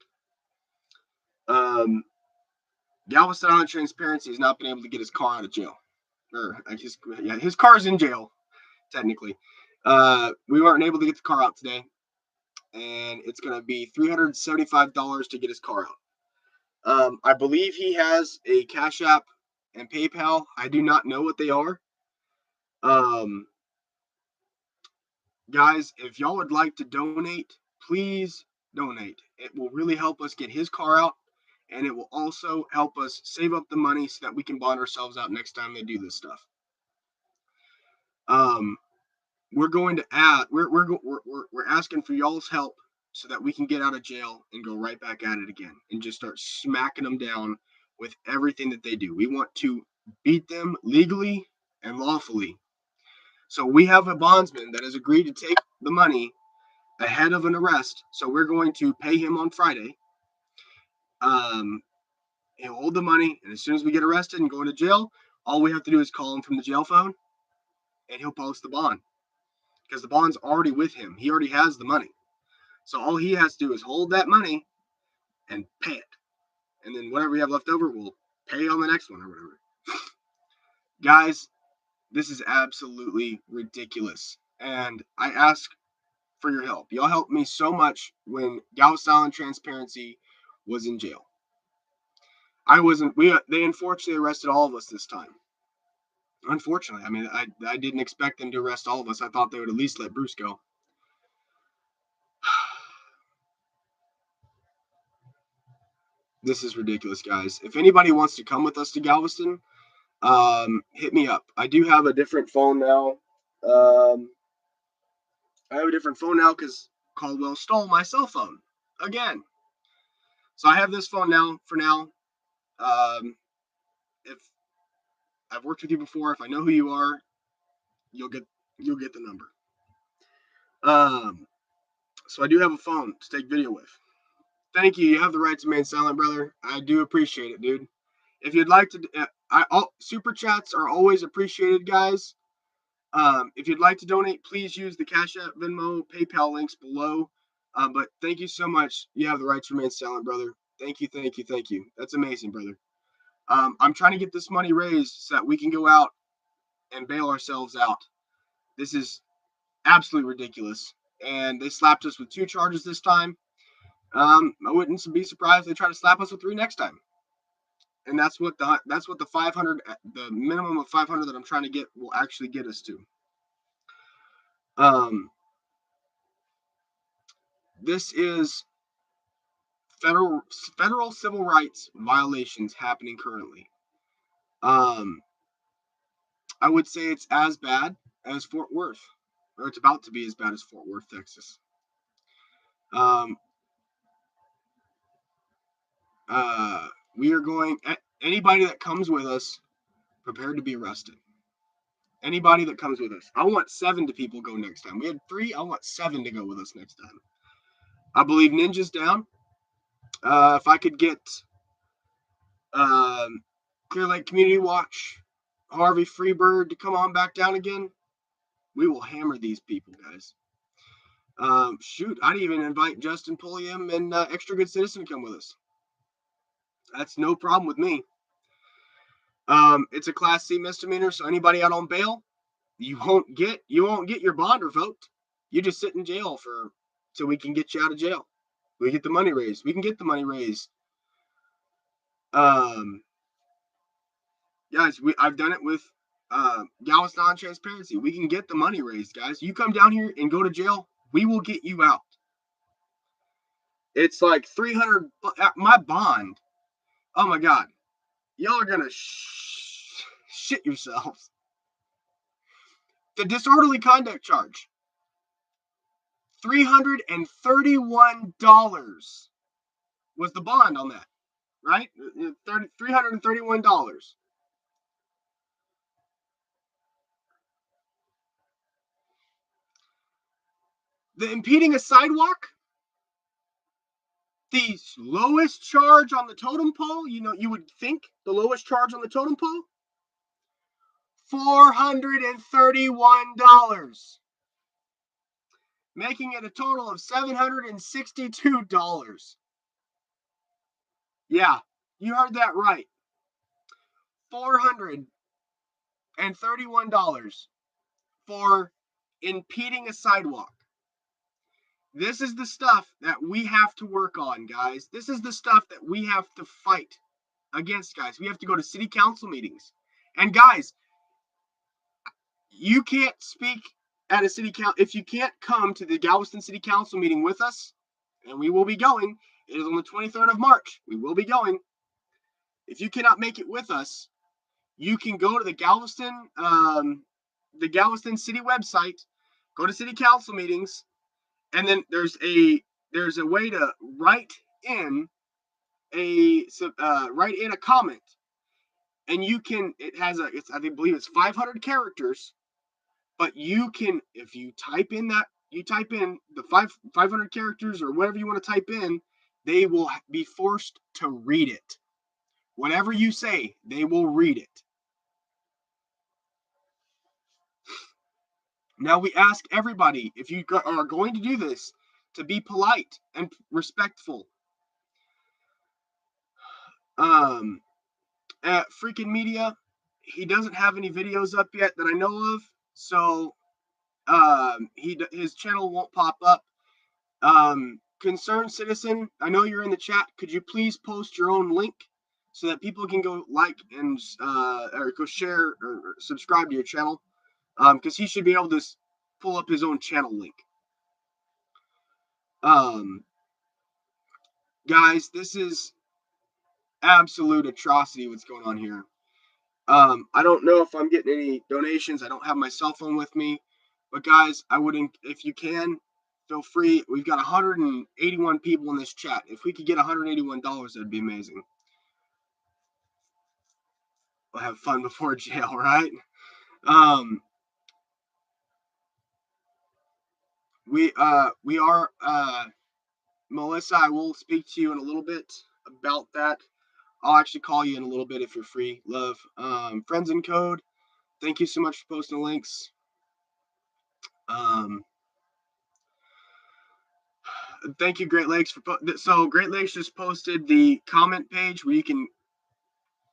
Galveston Island Transparency has not been able to get his car out of jail. His car's in jail, technically. We weren't able to get the car out today, and it's going to be $375 to get his car out. I believe he has a Cash App and PayPal. I do not know what they are. Guys, if y'all would like to donate, please donate. It will really help us get his car out, and it will also help us save up the money so that we can bond ourselves out next time they do this stuff. We're going to add. We're asking for y'all's help so that we can get out of jail and go right back at it again and just start smacking them down with everything that they do. We want to beat them legally and lawfully. So we have a bondsman that has agreed to take the money ahead of an arrest. So we're going to pay him on Friday. He'll hold the money, and as soon as we get arrested and go into jail, all we have to do is call him from the jail phone, and he'll post the bond because the bond's already with him. He already has the money. So all he has to do is hold that money and pay it. And then whatever we have left over, we'll pay on the next one or whatever. Guys, this is absolutely ridiculous. And I ask for your help. Y'all helped me so much when Galveston Transparency was in jail. They unfortunately arrested all of us this time. Unfortunately, I mean, I didn't expect them to arrest all of us. I thought they would at least let Bruce go. This is ridiculous, guys. If anybody wants to come with us to Galveston, hit me up. I do have a different phone now. I have a different phone now because Caldwell stole my cell phone again. So I have this phone now for now. If I've worked with you before, if I know who you are, you'll get the number. So I do have a phone to take video with. Thank you. You have the right to remain silent, brother. I do appreciate it, dude. If you'd like to, super chats are always appreciated, guys. If you'd like to donate, please use the Cash App, Venmo, PayPal links below. But thank you so much. You have the right to remain silent, brother. Thank you, thank you, thank you. That's amazing, brother. I'm trying to get this money raised so that we can go out and bail ourselves out. This is absolutely ridiculous. And they slapped us with 2 charges this time. I wouldn't be surprised if they try to slap us with 3 next time. And that's what the 500, the minimum of 500 that I'm trying to get will actually get us to. This is federal civil rights violations happening currently. I would say it's as bad as Fort Worth, or it's about to be as bad as Fort Worth, Texas. We are going. Anybody that comes with us, prepared to be arrested. Anybody that comes with us. I want 7 people go next time. We had 3. I want 7 to go with us next time. I believe Ninja's down. If I could get Clear Lake Community Watch, Harvey Freebird to come on back down again, we will hammer these people, guys. Shoot, I'd even invite Justin Pulliam and Extra Good Citizen to come with us. That's no problem with me. It's a Class C misdemeanor, so anybody out on bail, you won't get your bond revoked. You just sit in jail till we can get you out of jail. We get the money raised. We can get the money raised. Guys, I've done it with Galveston Transparency. We can get the money raised, guys. You come down here and go to jail, we will get you out. It's like 300. My bond. Oh my God, y'all are gonna shit yourselves. The disorderly conduct charge. $331 was the bond on that, right? $331. The impeding a sidewalk, the lowest charge on the totem pole, you would think the lowest charge on the totem pole, $431, making it a total of $762. Yeah, you heard that right. $431 for impeding a sidewalk. This is the stuff that we have to work on, guys. This is the stuff that we have to fight against, guys. We have to go to city council meetings. And guys, you can't speak at a city council if you can't come to the Galveston City Council meeting with us, and we will be going. It is on the 23rd of March. We will be going. If you cannot make it with us, you can go to the Galveston City website, go to city council meetings, and then there's a there's a way to write in a comment, and you can. It has I believe it's 500 characters, but you can, if you type in the 500 characters or whatever you want to type in, they will be forced to read it. Whatever you say, they will read it. Now we ask everybody, if you are going to do this, to be polite and respectful. At Freaking Media, he doesn't have any videos up yet that I know of, so his channel won't pop up. Concerned Citizen, I know you're in the chat. Could you please post your own link so that people can go like and or go share or subscribe to your channel? Because he should be able to pull up his own channel link. Guys, this is absolute atrocity what's going on here. I don't know if I'm getting any donations. I don't have my cell phone with me, but guys, I wouldn't. If you can, feel free. We've got 181 people in this chat. If we could get $181, that'd be amazing. We'll have fun before jail, right? We are Melissa. I will speak to you in a little bit about that. I'll actually call you in a little bit if you're free. Love. Friends in Code, thank you so much for posting links. Thank you, Great Lakes, so Great Lakes just posted the comment page where you can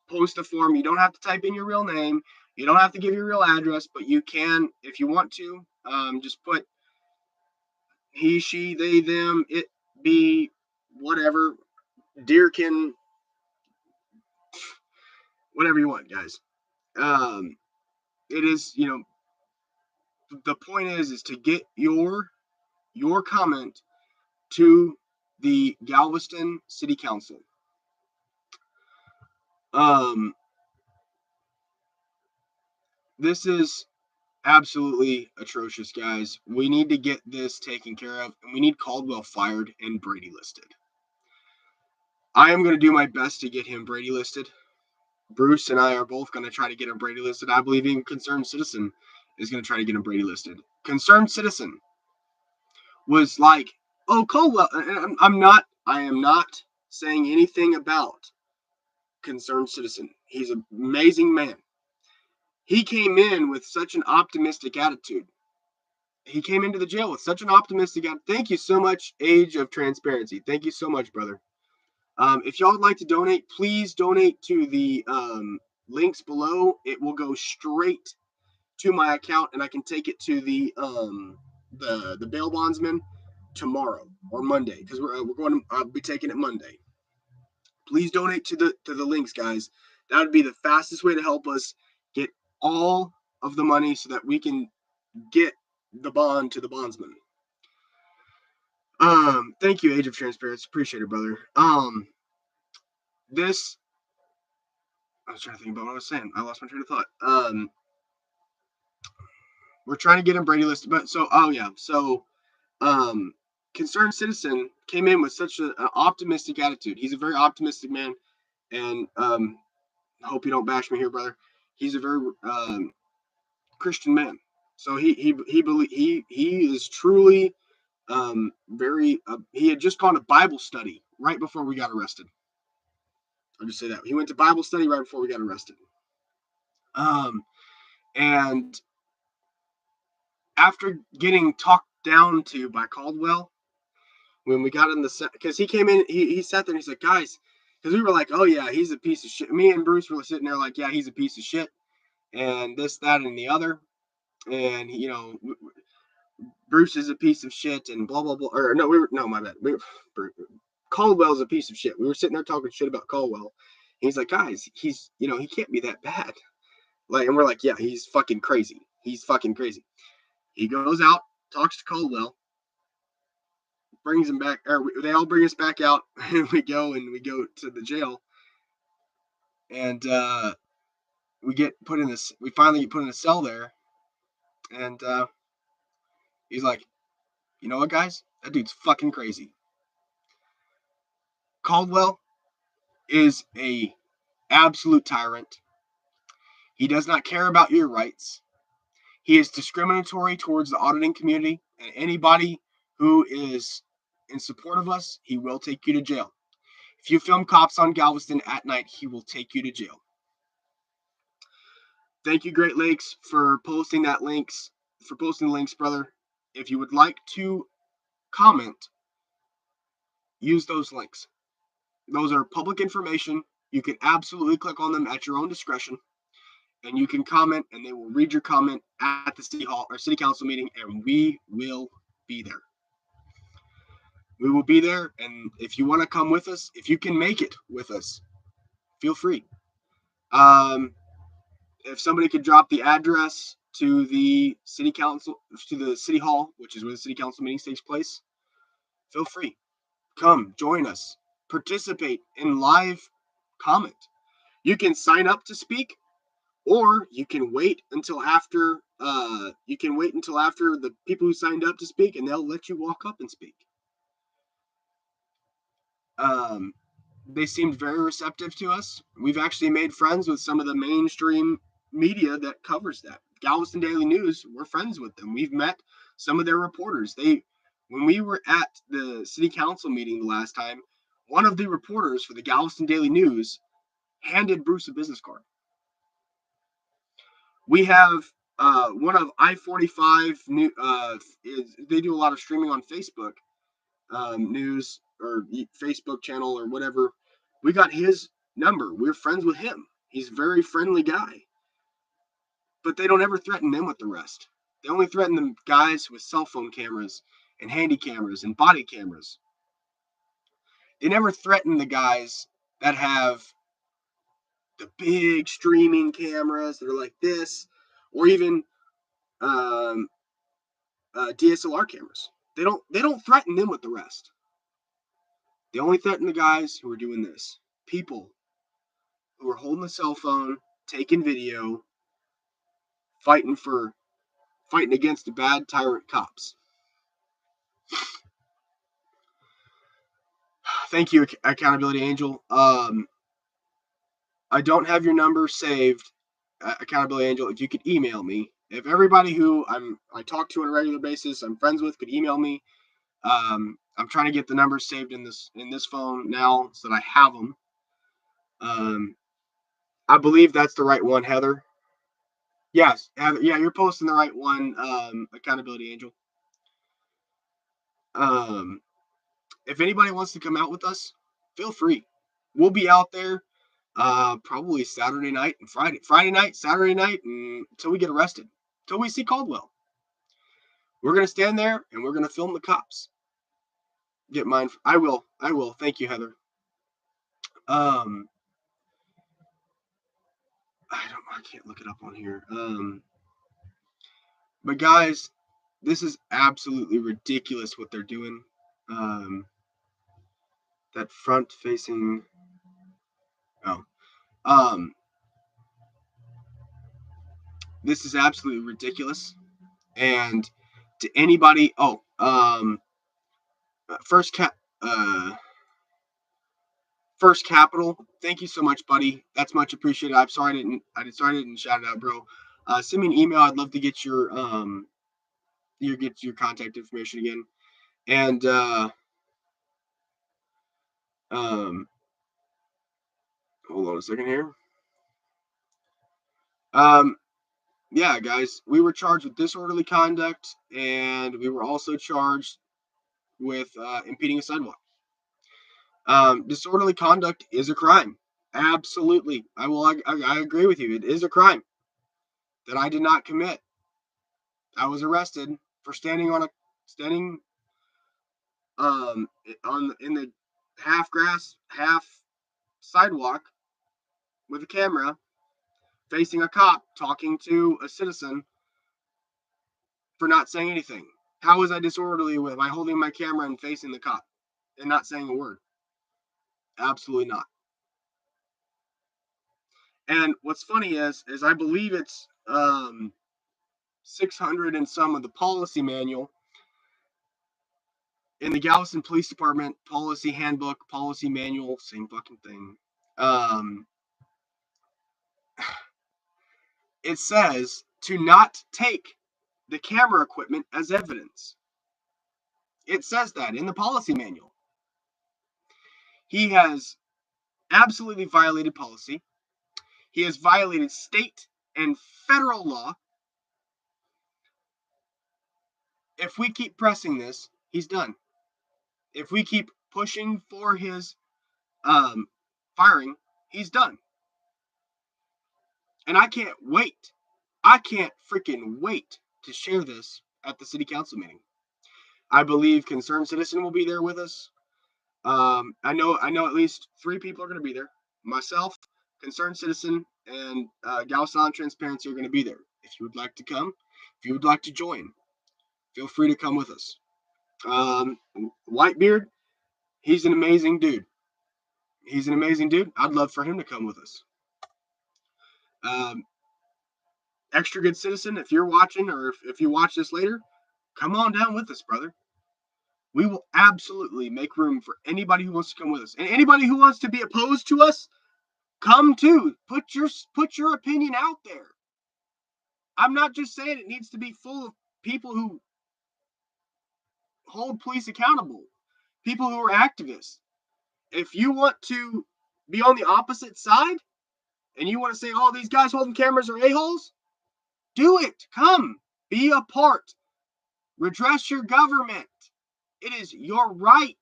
post a form. You don't have to type in your real name. You don't have to give your real address, but you can, if you want to, just put he, she, they, them, it, be, whatever, deerkin, whatever you want, guys. It is, the point is to get your comment to the Galveston City Council. This is absolutely atrocious, guys. We need to get this taken care of, and we need Caldwell fired and Brady listed. I am going to do my best to get him Brady listed. Bruce and I are both going to try to get him Brady listed. I believe even Concerned Citizen is going to try to get him Brady listed. Concerned Citizen was like, oh, Caldwell. I am not saying anything about Concerned Citizen. He's an amazing man. He came in with such an optimistic attitude. He came into the jail with such an optimistic attitude. Thank you so much, Age of Transparency. Thank you so much, brother. If y'all would like to donate, please donate to the links below. It will go straight to my account, and I can take it to the bail bondsman tomorrow or Monday, because we're going to be taking it Monday. Please donate to the links, guys. That would be the fastest way to help us get all of the money so that we can get the bond to the bondsman. Thank you, Age of Transparency. Appreciate it, brother. This, I was trying to think about what I was saying. I lost my train of thought. We're trying to get him Brady listed, but Concerned Citizen came in with such an optimistic attitude. He's a very optimistic man, and I hope you don't bash me here, brother. He's a very Christian man. So he is truly very. He had just gone to Bible study right before we got arrested. I'll just say that he went to Bible study right before we got arrested. And after getting talked down to by Caldwell, when we got in the, because he came in, he sat there and he's like, guys, because we were like, oh yeah, he's a piece of shit. Me and Bruce were sitting there like, yeah, he's a piece of shit, and this, that, and the other, and Bruce is a piece of shit, and blah blah blah. Or no, my bad. Caldwell's a piece of shit. We were sitting there talking shit about Caldwell. He's like, guys, he's he can't be that bad. Like, and we're like, yeah, he's fucking crazy. He's fucking crazy. He goes out, talks to Caldwell, brings him back, or they all bring us back out, and we go to the jail, and we finally get put in a cell there, and he's like, you know what, guys, that dude's fucking crazy. Caldwell is a absolute tyrant. He does not care about your rights. He is discriminatory towards the auditing community, and anybody who is in support of us, he will take you to jail. If you film cops on Galveston at night, he will take you to jail. Thank you, Great Lakes, for posting the links, brother. If you would like to comment, use those links. Those are public information. You can absolutely click on them at your own discretion, and you can comment, and they will read your comment at the city hall or city council meeting, and we will be there. We will be there, and if you want to come with us, if you can make it with us, feel free. If somebody could drop the address to the city council, to the city hall, which is where the city council meeting takes place, feel free. Come, join us. Participate in live comment. You can sign up to speak, or you can wait until after the people who signed up to speak, and they'll let you walk up and speak. They seemed very receptive to us. We've actually made friends with some of the mainstream media that covers that. Galveston Daily News, we're friends with them. We've met some of their reporters. When we were at the city council meeting the last time, one of the reporters for the Galveston Daily News handed Bruce a business card. We have one of I-45 new. They do a lot of streaming on Facebook news or Facebook channel or whatever. We got his number. We're friends with him. He's a very friendly guy. But they don't ever threaten them with arrest. They only threaten the guys with cell phone cameras and handy cameras and body cameras. They never threaten the guys that have the big streaming cameras that are like this, or even DSLR cameras. They don't threaten them with arrest. They only threaten the guys who are doing this. People who are holding a cell phone, taking video, fighting against the bad tyrant cops. Thank you, Accountability Angel. I don't have your number saved, Accountability Angel. If you could email me, if everybody who I talk to on a regular basis, I'm friends with, could email me. I'm trying to get the numbers saved in this phone now so that I have them. I believe that's the right one, Heather. Yes, Heather, yeah, you're posting the right one, Accountability Angel. If anybody wants to come out with us, feel free. We'll be out there probably Saturday night and Friday night, Saturday night, until we get arrested, until we see Caldwell. We're gonna stand there and we're gonna film the cops. Get mine. I will. Thank you, Heather. I can't look it up on here. But guys, this is absolutely ridiculous what they're doing. That front facing. This is absolutely ridiculous. And to anybody, First Capital, thank you so much, buddy. That's much appreciated. I'm sorry I didn't shout it out, bro. Send me an email. I'd love to get your contact information again. And hold on a second here. Yeah, guys, we were charged with disorderly conduct, and we were also charged with impeding a sidewalk. Disorderly conduct is a crime. Absolutely. I agree with you. It is a crime that I did not commit. I was arrested for standing in the half grass, half sidewalk with a camera facing a cop talking to a citizen for not saying anything. How was I disorderly by holding my camera and facing the cop and not saying a word? Absolutely not. And what's funny is I believe it's 600 and some of the policy manual in the Galveston Police Department policy handbook, policy manual, same fucking thing. It says to not take the camera equipment as evidence. It says that in the policy manual. He has absolutely violated policy. He has violated state and federal law. If we keep pressing this, he's done. If we keep pushing for his firing, he's done. And I can't wait. I can't freaking wait to share this at the city council meeting. I believe Concerned Citizen will be there with us. I know at least 3 people are going to be there. Myself, Concerned Citizen, and Galveston Transparency are going to be there. If you would like to come, if you would like to join, feel free to come with us. Whitebeard, he's an amazing dude. I'd love for him to come with us. Extra Good Citizen, if you're watching or if you watch this later, come on down with us, brother. We will absolutely make room for anybody who wants to come with us. And anybody who wants to be opposed to us, come too. Put your opinion out there. I'm not just saying it needs to be full of people who hold police accountable, people who are activists. If you want to be on the opposite side and you want to say, oh, these guys holding cameras are a-holes, do it. Come. Be a part. Redress your government. It is your right.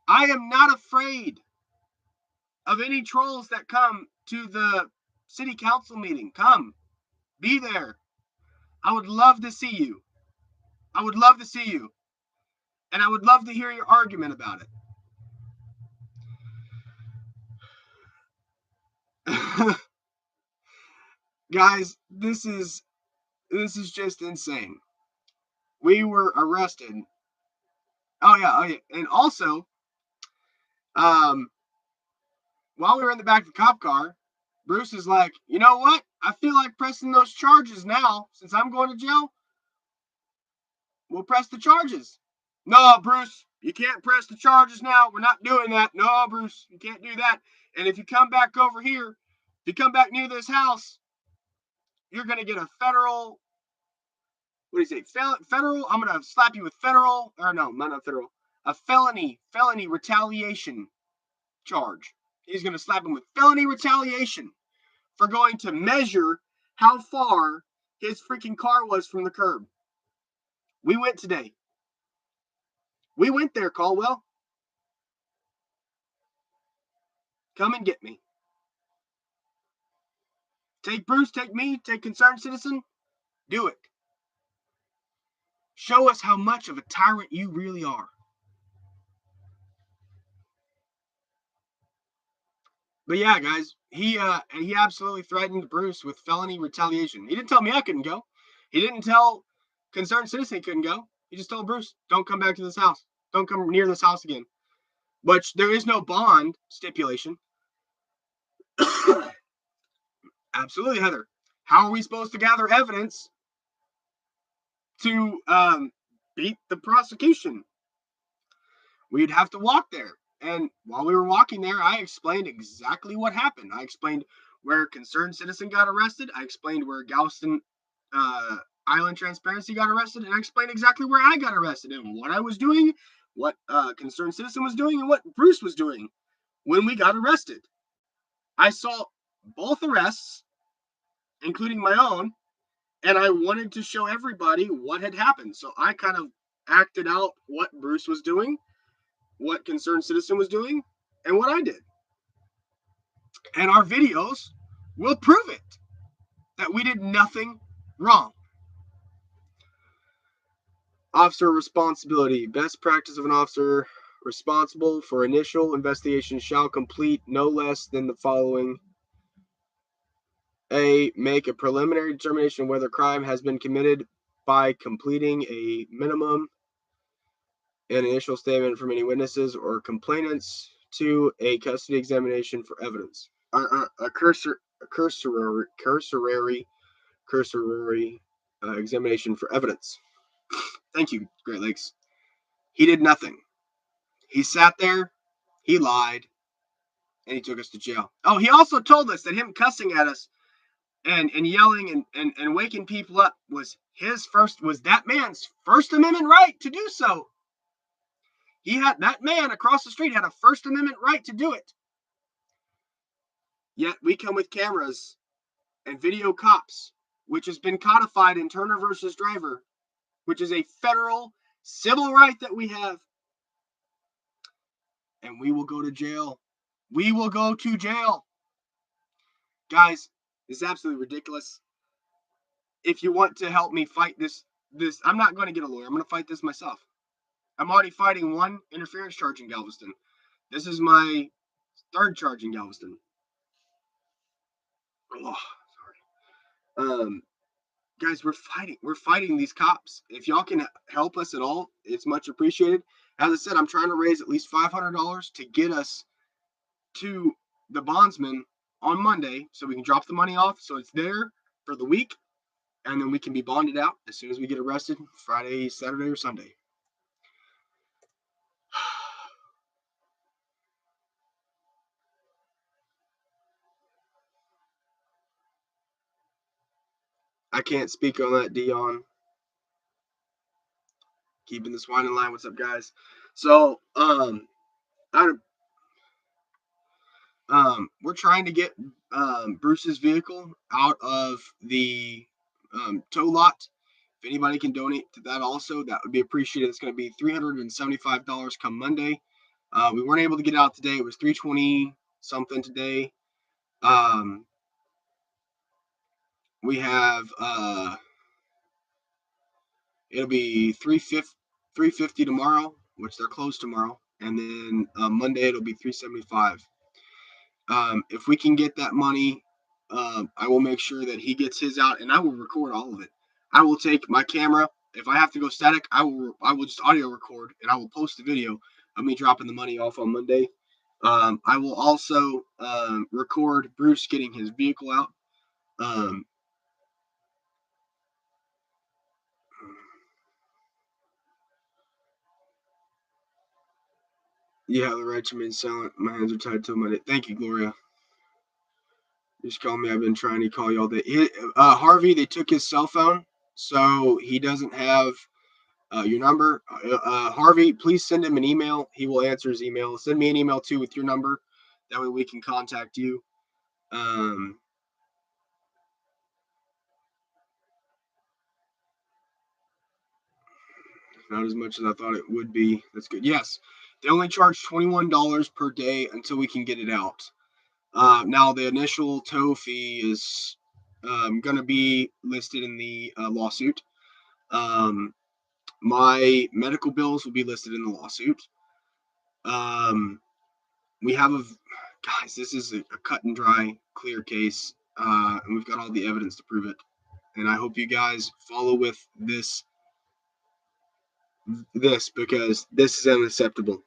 I am not afraid of any trolls that come to the city council meeting. Come. Be there. I would love to see you. And I would love to hear your argument about it. Guys, this is just insane. We were arrested. Oh yeah. And also, while we were in the back of the cop car, Bruce is like, you know what? I feel like pressing those charges now. Since I'm going to jail, we'll press the charges. No, Bruce, you can't press the charges now. We're not doing that. No, Bruce, you can't do that. And if you come back over here, if you come back near this house, you're going to get a federal, what do you say? Federal, I'm going to slap you with federal, or no, not federal, a felony retaliation charge. He's going to slap him with felony retaliation for going to measure how far his freaking car was from the curb. We went today. We went there, Caldwell. Come and get me. Take Bruce, take me, take Concerned Citizen. Do it. Show us how much of a tyrant you really are. But yeah, guys, he absolutely threatened Bruce with felony retaliation. He didn't tell me I couldn't go. He didn't tell Concerned Citizen he couldn't go. He just told Bruce, don't come back to this house. Don't come near this house again. But there is no bond stipulation. Absolutely, Heather. How are we supposed to gather evidence to beat the prosecution? We'd have to walk there. And while we were walking there, I explained exactly what happened. I explained where Concerned Citizen got arrested. I explained where Galveston Island Transparency got arrested. And I explained exactly where I got arrested and what I was doing, what Concerned Citizen was doing, and what Bruce was doing when we got arrested. I saw both arrests, including my own, and I wanted to show everybody what had happened. So I kind of acted out what Bruce was doing, what Concerned Citizen was doing, and what I did. And our videos will prove it, that we did nothing wrong. Officer responsibility. Best practice of an officer responsible for initial investigation shall complete no less than the following. A. Make a preliminary determination whether crime has been committed by completing a minimum an initial statement from any witnesses or complainants. To a custody examination for evidence. A cursory examination for evidence. Thank you, Great Lakes. He did nothing. He sat there, he lied, and he took us to jail. Oh, he also told us that him cussing at us and yelling and waking people up was that man's First Amendment right to do so. That man across the street had a First Amendment right to do it. Yet we come with cameras and video cops, which has been codified in Turner versus Driver, which is a federal civil right that we have. And we will go to jail. We will go to jail. Guys, this is absolutely ridiculous. If you want to help me fight this, I'm not going to get a lawyer. I'm going to fight this myself. I'm already fighting one interference charge in Galveston. This is my third charge in Galveston. Oh, sorry. Guys, we're fighting these cops. If y'all can help us at all, it's much appreciated. As I said, I'm trying to raise at least $500 to get us to the bondsman on Monday so we can drop the money off so it's there for the week, and then we can be bonded out as soon as we get arrested Friday, Saturday, or Sunday. I can't speak on that, Dion. Keeping the swine in line. What's up, guys? So, we're trying to get Bruce's vehicle out of the tow lot. If anybody can donate to that also, that would be appreciated. It's going to be $375 come Monday. We weren't able to get it out today. It was $320 something today. We have it'll be $350 tomorrow, which they're closed tomorrow, and then Monday it'll be $375. If we can get that money, I will make sure that he gets his out, and I will record all of it. I will take my camera. If I have to go static, I will just audio record, and I will post the video of me dropping the money off on Monday. I will also record Bruce getting his vehicle out. You have the right to remain silent. My hands are tied till Monday. Thank you, Gloria. Just call me. I've been trying to call you all day. Harvey, they took his cell phone, so he doesn't have your number. Harvey, please send him an email. He will answer his email. Send me an email too with your number. That way we can contact you. Not as much as I thought it would be. That's good. Yes, they only charge $21 per day until we can get it out. Now the initial tow fee is going to be listed in the lawsuit. My medical bills will be listed in the lawsuit. We have guys, this is a cut and dry, clear case, and we've got all the evidence to prove it. And I hope you guys follow with this because this is unacceptable.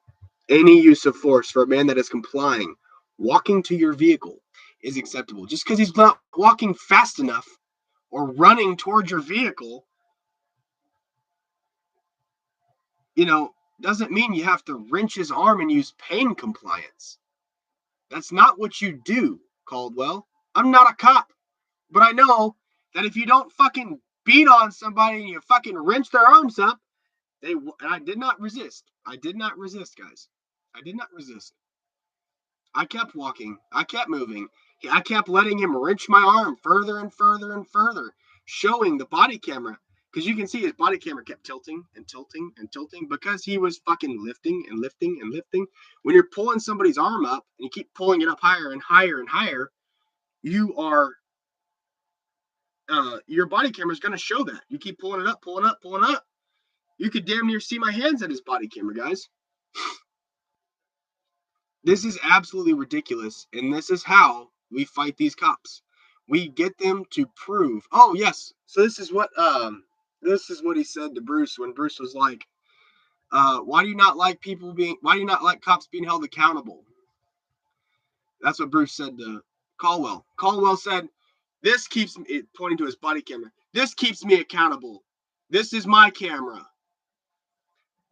Any use of force for a man that is complying, walking to your vehicle, is acceptable. Just because he's not walking fast enough or running towards your vehicle, doesn't mean you have to wrench his arm and use pain compliance. That's not what you do, Caldwell. I'm not a cop, but I know that if you don't fucking beat on somebody and you fucking wrench their arms up, and I did not resist. I did not resist, guys. I did not resist. I kept walking. I kept moving. I kept letting him wrench my arm further and further and further, showing the body camera. Because you can see his body camera kept tilting and tilting and tilting because he was fucking lifting and lifting and lifting. When you're pulling somebody's arm up and you keep pulling it up higher and higher and higher, you are your body camera is going to show that. You keep pulling it up, pulling up, pulling up. You could damn near see my hands at his body camera, guys. This is absolutely ridiculous, and this is how we fight these cops. We get them to prove. Oh yes, so this is what he said to Bruce when Bruce was like, "Why do you not like cops being held accountable?" That's what Bruce said to Caldwell. Caldwell said, "This keeps me," pointing to his body camera. "This keeps me accountable. This is my camera.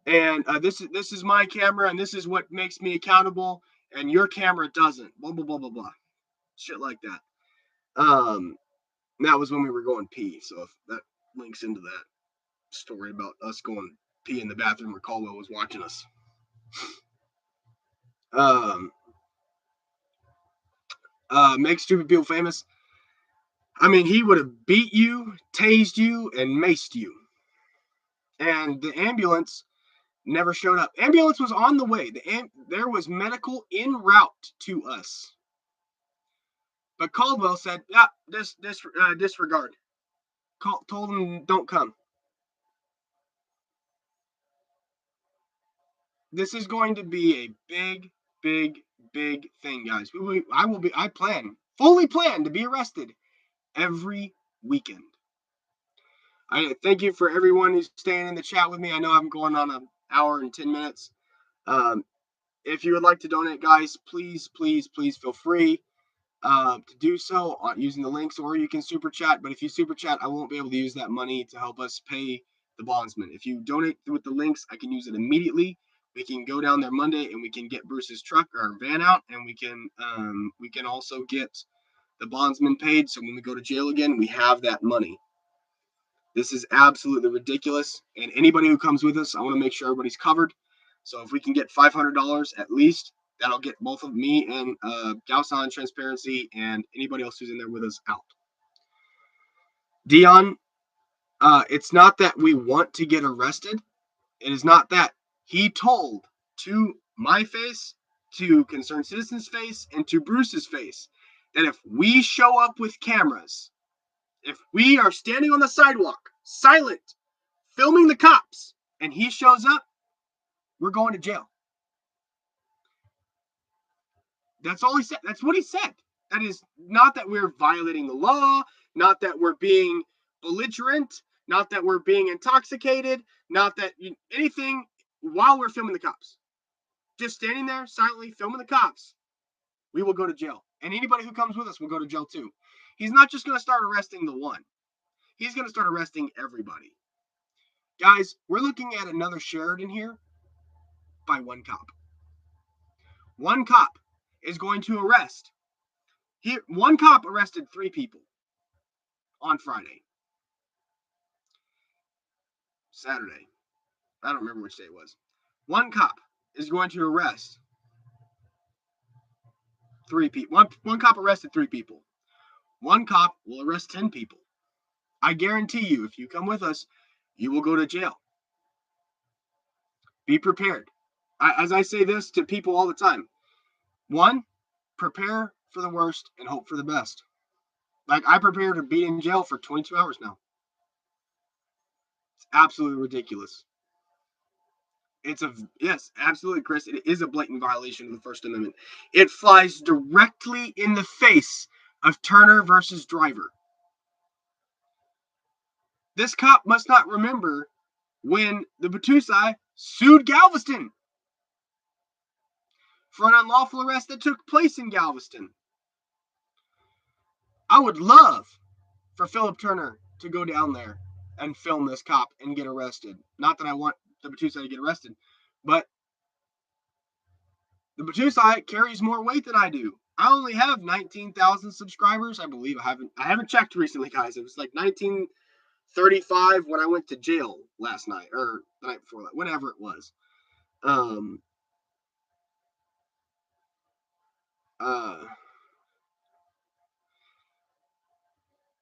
and this is my camera, and this is what makes me accountable, and your camera doesn't. Blah blah blah blah blah, shit like that. That was when we were going pee, so if that links into that story about us going pee in the bathroom where Caldwell was watching us. Make stupid people famous. I mean, he would have beat you, tased you, and maced you. And the ambulance never showed up. Ambulance was on the way. There was medical en route to us. But Caldwell said, "Yeah, disregard." Told him don't come. This is going to be a big, big, big thing, guys. I fully plan to be arrested every weekend. I thank you for everyone who's staying in the chat with me. I know I'm going on an hour and 10 minutes. If you would like to donate, guys, please, please, please feel free to do so using the links, or you can super chat. But if you super chat, I won't be able to use that money to help us pay the bondsman. If you donate with the links, I can use it immediately. We can go down there Monday and we can get Bruce's truck or van out, and we can also get the bondsman paid. So when we go to jail again, we have that money. This is absolutely ridiculous. And anybody who comes with us, I want to make sure everybody's covered. So if we can get $500 at least, that'll get both of me and Galveston Transparency and anybody else who's in there with us out. Dion, it's not that we want to get arrested. It is not that. He told to my face, to Concerned Citizens' face, and to Bruce's face that if we show up with cameras, if we are standing on the sidewalk, silent, filming the cops, and he shows up, we're going to jail. That's all he said. That's what he said. That is not that we're violating the law, not that we're being belligerent, not that we're being intoxicated, not that anything while we're filming the cops. Just standing there silently filming the cops, we will go to jail. And anybody who comes with us will go to jail too. He's not just going to start arresting the one. He's going to start arresting everybody. Guys, we're looking at another Sheridan here by one cop. One cop is going to arrest. One cop arrested 3 people on Friday. Saturday. I don't remember which day it was. One cop is going to arrest 3 people. One cop arrested 3 people. One cop will arrest 10 people. I guarantee you, if you come with us, you will go to jail. Be prepared. As I say this to people all the time. 1, prepare for the worst and hope for the best. Like, I prepare to be in jail for 22 hours now. It's absolutely ridiculous. Yes, absolutely, Chris. It is a blatant violation of the First Amendment. It flies directly in the face of Turner versus Driver. This cop must not remember when the Batusai sued Galveston for an unlawful arrest that took place in Galveston. I would love for Philip Turner to go down there and film this cop and get arrested. Not that I want the Batusai to get arrested, but the Batusai carries more weight than I do. I only have 19,000 subscribers, I believe. I haven't checked recently, guys. It was like 1935 when I went to jail last night, or the night before that, whenever it was.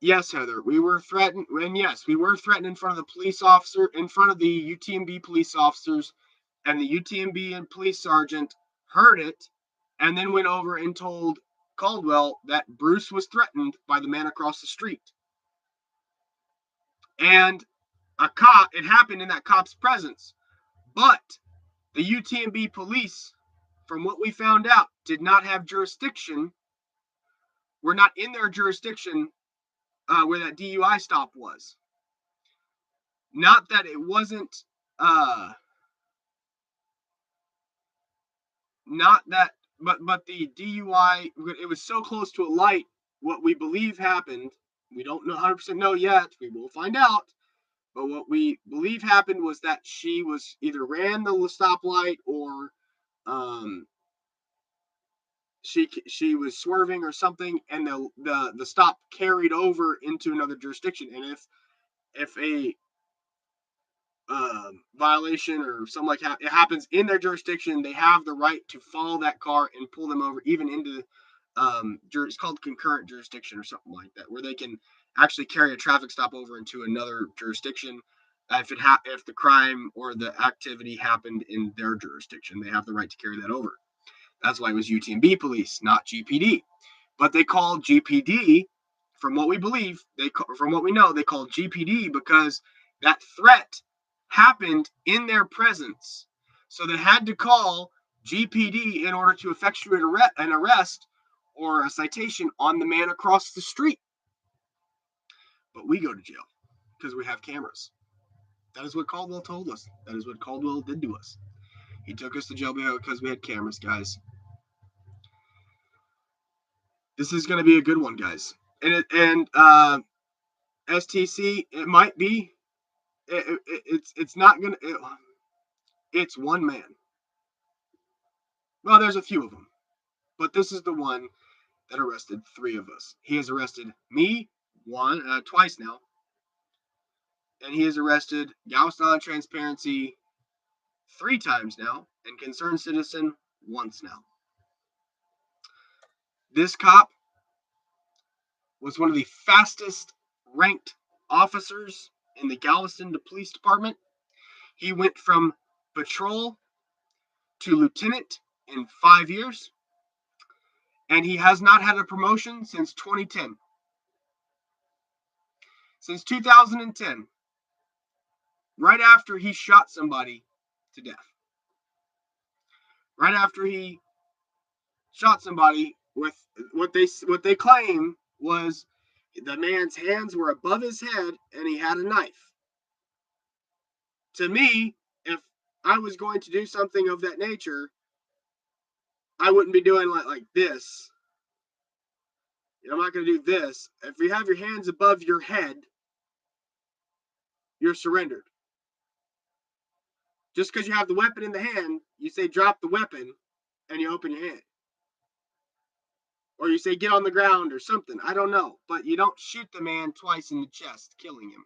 Yes, Heather, we were threatened, and yes, we were threatened in front of the police officer, in front of the UTMB police officers, and the UTMB and police sergeant heard it, and then went over and told Caldwell that Bruce was threatened by the man across the street. And it happened in that cop's presence. But the UTMB police, from what we found out, did not have jurisdiction. We're not in their jurisdiction where that DUI stop was. Not that it wasn't, but the DUI, it was so close to a light. What we believe happened, we don't know 100% know yet. We will find out. But what we believe happened was that she was either ran the stoplight or um, she was swerving or something, and the stop carried over into another jurisdiction. And if a violation or something like that it happens in their jurisdiction, they have the right to follow that car and pull them over, even into it's called concurrent jurisdiction or something like that, where they can actually carry a traffic stop over into another jurisdiction. If the crime or the activity happened in their jurisdiction, they have the right to carry that over. That's why it was UTMB police, not GPD. But they called GPD, from what we believe, from what we know, they called GPD because that threat happened in their presence. So they had to call GPD in order to effectuate an arrest or a citation on the man across the street. But we go to jail because we have cameras. That is what Caldwell told us. That is what Caldwell did to us. He took us to jail because we had cameras, guys. This is going to be a good one, guys. And STC, it might be. It's not gonna. It's one man. Well, there's a few of them, but this is the one that arrested three of us. He has arrested me twice now, and he has arrested Galveston Transparency 3 times now, and Concerned Citizen once now. This cop was one of the fastest ranked officers in the Galveston Police Department. He went from patrol to lieutenant in 5 years, and he has not had a promotion since 2010. Since 2010, right after he shot somebody to death. Right after he shot somebody with what they claim was the man's hands were above his head and he had a knife. To me, if I was going to do something of that nature, I wouldn't be doing like this. I'm not going to do this. If you have your hands above your head, you're surrendered. Just because you have the weapon in the hand, you say drop the weapon and you open your hand. Or you say get on the ground or something. I don't know. But you don't shoot the man twice in the chest, killing him.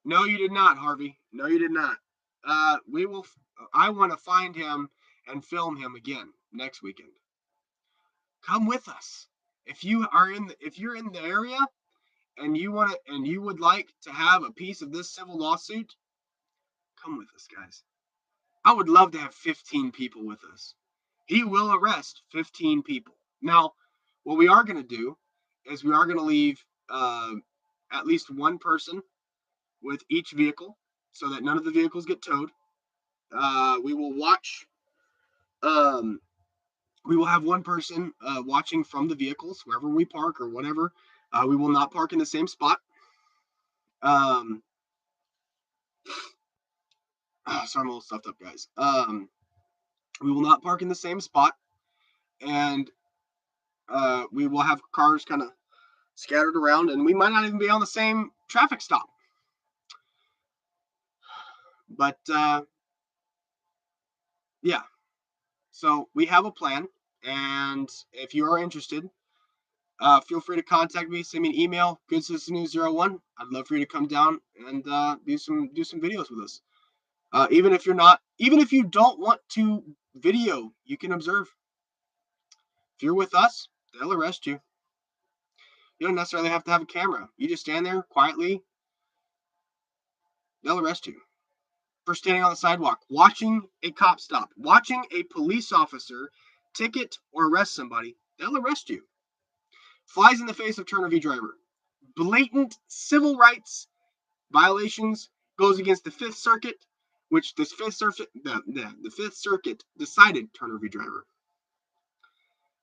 No, you did not, Harvey. No, you did not. We will. I want to find him and film him again next weekend. Come with us. If you're in the area and you would like to have a piece of this civil lawsuit, come with us, guys. I would love to have 15 people with us. He will arrest 15 people. Now, what we are going to do is we are going to leave at least one person with each vehicle so that none of the vehicles get towed. We will watch. We will have one person watching from the vehicles wherever we park or whatever. We will not park in the same spot. Sorry, I'm a little stuffed up, guys. We will not park in the same spot, and we will have cars kind of scattered around, and we might not even be on the same traffic stop. But yeah, so we have a plan, and if you are interested, feel free to contact me. Send me an email, goodcitizennews01. I'd love for you to come down and do some videos with us. Even if you don't want to video, you can observe. If you're with us, they'll arrest you. You don't necessarily have to have a camera. You just stand there quietly. They'll arrest you for standing on the sidewalk, watching a cop stop, watching a police officer ticket or arrest somebody. They'll arrest you. Flies in the face of Turner v. Driver. Blatant civil rights violations goes against the Fifth Circuit, which the Fifth Circuit decided Turner v. Driver.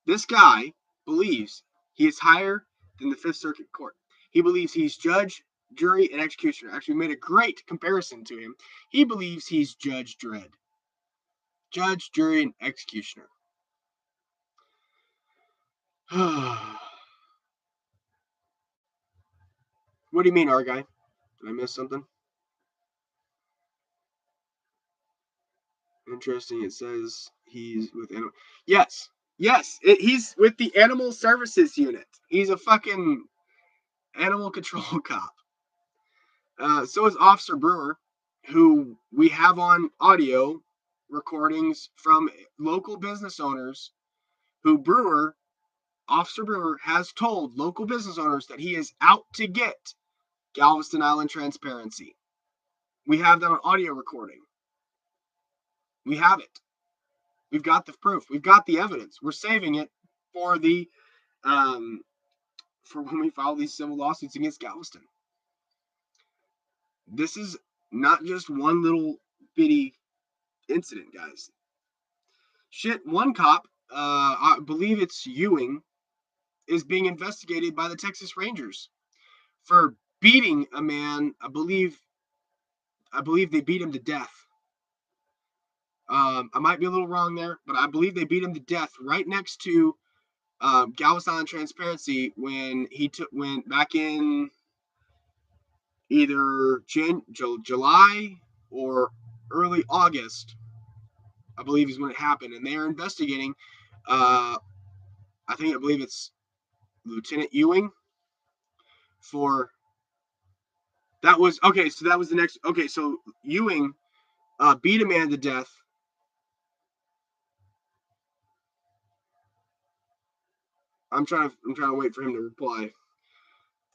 This guy believes he is higher than the Fifth Circuit Court. He believes he's judge, jury, and executioner. Actually made a great comparison to him. He believes he's Judge Dredd. Judge, jury, and executioner. What do you mean, our guy? Did I miss something? Interesting. It says he's with animal. Yes, he's with the Animal Services Unit. He's a fucking animal control cop. So is Officer Brewer, who we have on audio recordings from local business owners who Officer Brewer has told local business owners that he is out to get Galveston Island transparency. We have that on audio recording. We have it. We've got the proof. We've got the evidence. We're saving it for the for when we file these civil lawsuits against Galveston. This is not just one little bitty incident, guys. Shit, one cop, I believe it's Ewing, is being investigated by the Texas Rangers for beating a man. I believe they beat him to death. I might be a little wrong there, but I believe they beat him to death right next to Galveston Island Transparency when went back in either July or early August. I believe is when it happened, and they are investigating. I believe it's Lieutenant Ewing for that was okay. So that was the next. Okay, so Ewing beat a man to death. I'm trying to wait for him to reply.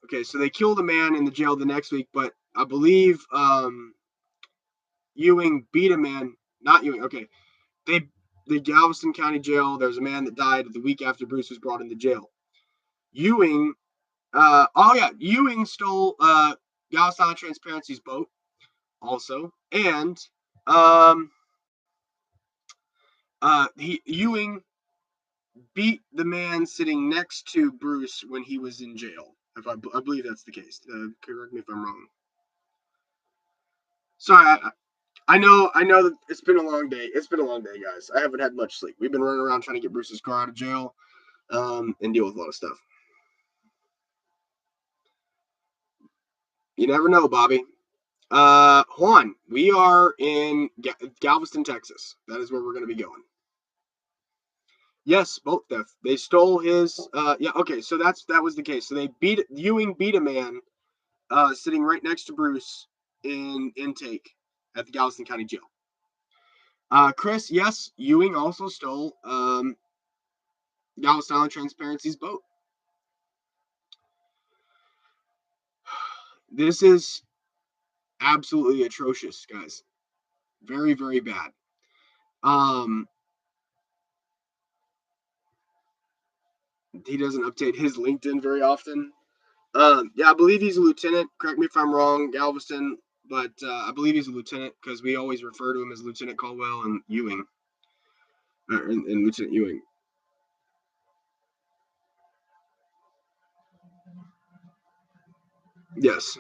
Okay, so they killed a man in the jail the next week, but I believe Ewing beat a man. Not Ewing. Okay, the Galveston County Jail. There's a man that died the week after Bruce was brought into jail. Ewing. Ewing stole Galveston Transparency's boat, also, and Ewing beat the man sitting next to Bruce when he was in jail. I believe that's the case. Correct me if I'm wrong. Sorry, I know that it's been a long day. It's been a long day, guys. I haven't had much sleep. We've been running around trying to get Bruce's car out of jail, and deal with a lot of stuff. You never know, Bobby. Juan, we are in Galveston, Texas. That is where we're going to be going. Yes, both theft. They stole his. Okay. So that was the case. So Ewing beat a man, sitting right next to Bruce in intake at the Galveston County Jail. Chris, yes, Ewing also stole Galveston Island Transparency's boat. This is absolutely atrocious, guys. Very, very bad. He doesn't update his LinkedIn very often. I believe he's a lieutenant. Correct me if I'm wrong, Galveston, but I believe he's a lieutenant because we always refer to him as Lieutenant Caldwell and Ewing, and Lieutenant Ewing. Yes,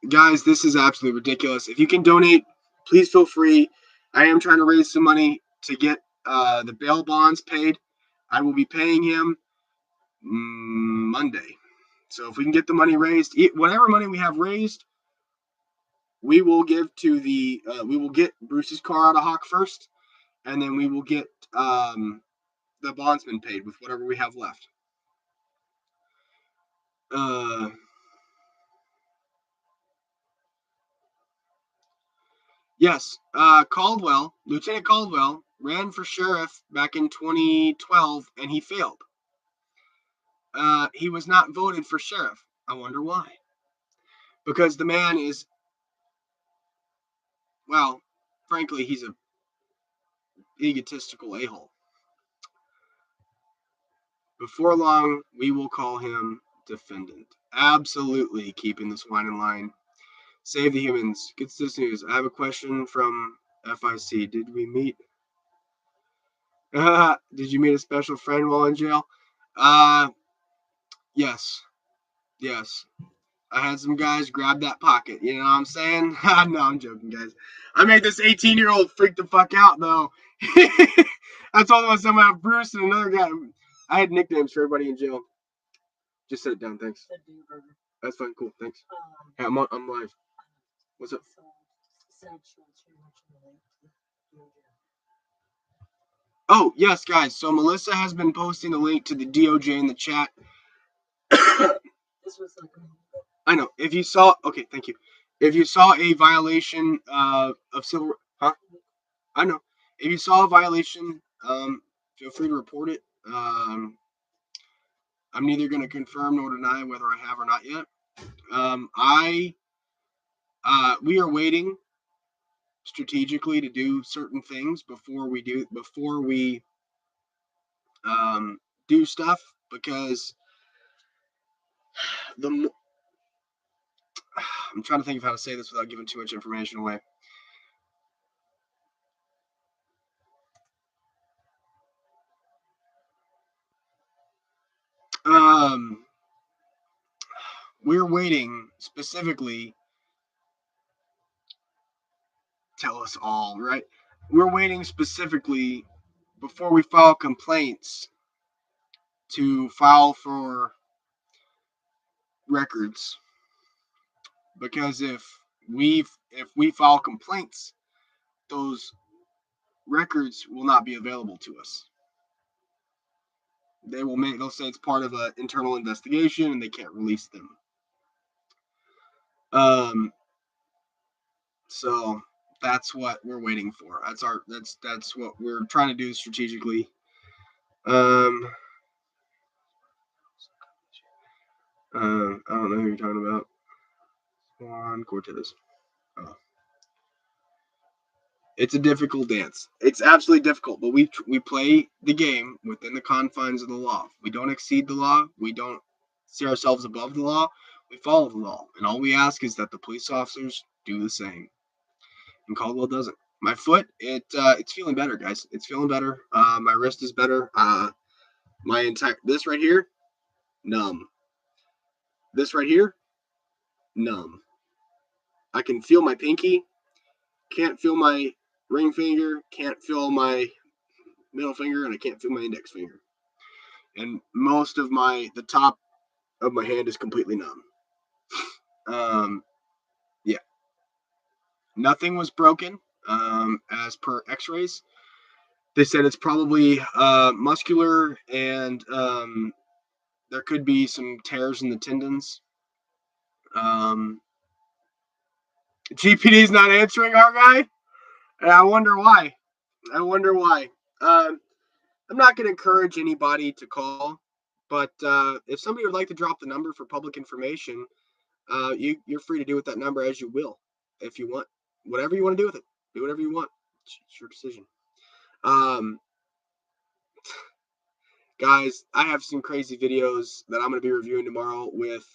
guys, this is absolutely ridiculous. If you can donate, please feel free. I am trying to raise some money to get the bail bonds paid. I will be paying him Monday. So if we can get the money raised, whatever money we have raised, we will give to the. We will get Bruce's car out of Hawk first, and then we will get the bondsman paid with whatever we have left. Yes, Lieutenant Caldwell, ran for sheriff back in 2012, and he failed. He was not voted for sheriff. I wonder why. Because the man is, well, frankly, he's a egotistical a-hole. Before long, we will call him defendant. Absolutely keeping the swine in line. Save the humans. Gets this news. I have a question from FIC. Did we meet? Did you meet a special friend while in jail? Yes. I had some guys grab that pocket. You know what I'm saying? No, I'm joking, guys. I made this 18-year-old freak the fuck out, though. I told him I was talking about Bruce and another guy. I had nicknames for everybody in jail. Just sit down, thanks. That's fine. Cool. Thanks. Yeah, I'm live. What's up? Oh, yes, guys. So Melissa has been posting a link to the DOJ in the chat. I know. If you saw, okay, thank you. If you saw a violation of civil, huh? I know. If you saw a violation, feel free to report it. I'm neither going to confirm nor deny whether I have or not yet. We are waiting strategically to do certain things before we do stuff, because the I'm trying to think of how to say this without giving too much information away. We're waiting specifically. Tell us all, right? We're waiting specifically before we file complaints to file for records, because if we file complaints, those records will not be available to us. They'll say it's part of an internal investigation and they can't release them. So that's what we're waiting for. That's what we're trying to do strategically. I don't know who you're talking about. Juan Cortez. Oh. It's a difficult dance. It's absolutely difficult, but we play the game within the confines of the law. We don't exceed the law. We don't see ourselves above the law. We follow the law, and all we ask is that the police officers do the same. And Caldwell doesn't. My foot, it's feeling better, guys. It's feeling better. My wrist is better. This right here, numb. This right here, numb. I can feel my pinky. Can't feel my ring finger. Can't feel my middle finger, and I can't feel my index finger. And most of the top of my hand is completely numb. Yeah. Nothing was broken, as per x-rays. They said it's probably muscular, and there could be some tears in the tendons. GPD's not answering our guy, and I wonder why. I'm not going to encourage anybody to call, but if somebody would like to drop the number for public information, you're free to do with that number as you will. If you want, whatever you want to do with it, do whatever you want. It's your decision. Guys, I have some crazy videos that I'm going to be reviewing tomorrow with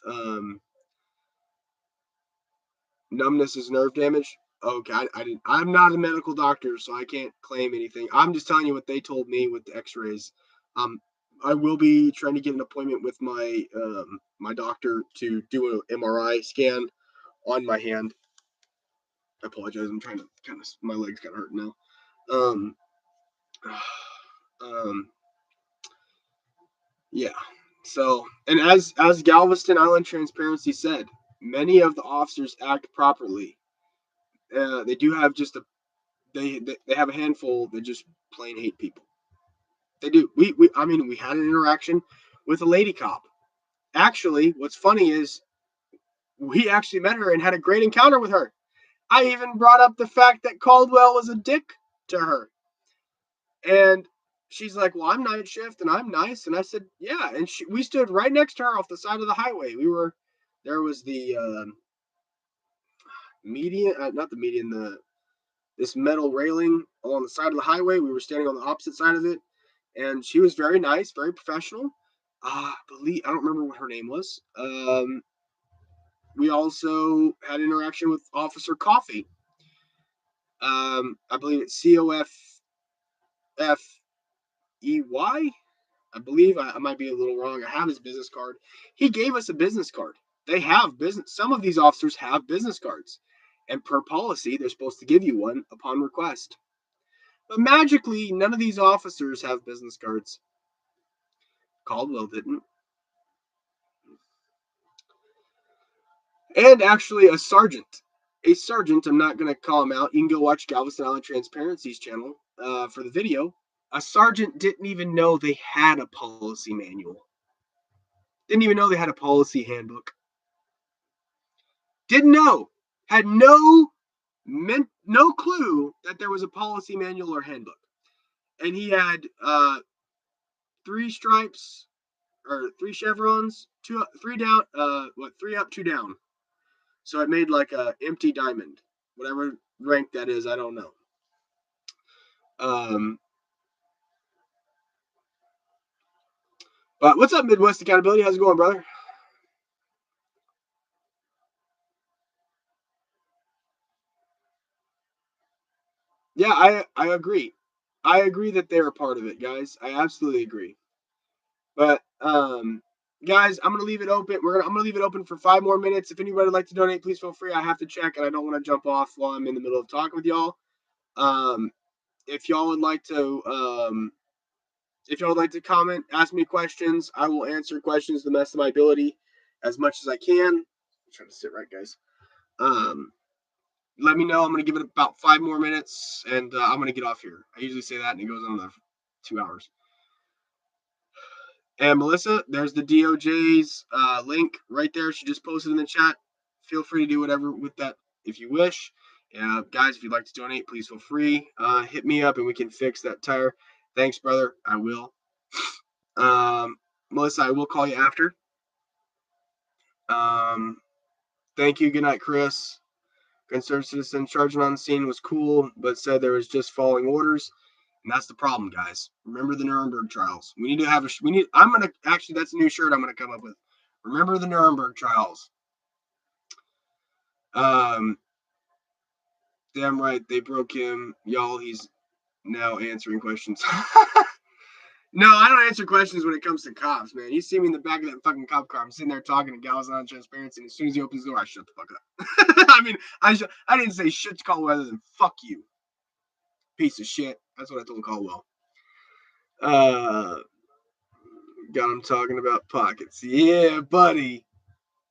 numbness is nerve damage. Okay, I'm not a medical doctor, so I can't claim anything. I'm just telling you what they told me with the X-rays. I will be trying to get an appointment with my my doctor to do an MRI scan on my hand. I apologize. I'm trying to my legs got hurt now. Yeah. So, and as Galveston Island Transparency said, many of the officers act properly. They do have just they have a handful that just plain hate people. They do. We had an interaction with a lady cop. Actually, what's funny is we actually met her and had a great encounter with her. I even brought up the fact that Caldwell was a dick to her. And she's like, well, I'm night shift and I'm nice. And I said, yeah. And we stood right next to her off the side of the highway. There was the median, not the median, this metal railing along the side of the highway. We were standing on the opposite side of it. And she was very nice, very professional. I don't remember what her name was. We also had interaction with Officer Coffee. I believe it's COFFEY. I believe I might be a little wrong. I have his business card. He gave us a business card. They have business. Some of these officers have business cards, and per policy, they're supposed to give you one upon request. But magically, none of these officers have business cards. Caldwell didn't. And actually, a sergeant. I'm not going to call him out. You can go watch Galveston Island Transparency's channel for the video. A sergeant didn't even know they had a policy manual. Didn't even know they had a policy handbook. Didn't know. Had no clue that there was a policy manual or handbook. And he had 3 stripes or 3 chevrons, 3 down, 3 up, 2 down. So it made like a empty diamond, whatever rank that is. I don't know. But what's up, Midwest Accountability? How's it going, brother? Yeah, I agree. I agree that they're a part of it, guys. I absolutely agree. But guys, I'm gonna leave it open. I'm gonna leave it open for 5 more minutes. If anybody would like to donate, please feel free. I have to check, and I don't want to jump off while I'm in the middle of talking with y'all. If y'all would like to comment, ask me questions, I will answer questions to the best of my ability, as much as I can. I'm trying to sit right, guys. Let me know. I'm gonna give it about 5 more minutes, and I'm gonna get off here. I usually say that, and it goes on another 2 hours. And Melissa, there's the DOJ's link right there. She just posted in the chat. Feel free to do whatever with that if you wish. Guys, if you'd like to donate, please feel free. Hit me up and we can fix that tire. Thanks, brother. I will. Melissa, I will call you after. Thank you. Good night, Chris. Concerned citizen charging on the scene was cool, but said there was just following orders. And that's the problem, guys. Remember the Nuremberg trials. We need to have that's a new shirt I'm gonna come up with. Remember the Nuremberg trials. Damn right, they broke him. Y'all, he's now answering questions. No, I don't answer questions when it comes to cops, man. You see me in the back of that fucking cop car. I'm sitting there talking to Galveston on Transparency, and as soon as he opens the door, I shut the fuck up. I mean, I didn't say shit to Caldwell other than fuck you. Piece of shit. That's what I told Caldwell. Got him talking about pockets. Yeah, buddy.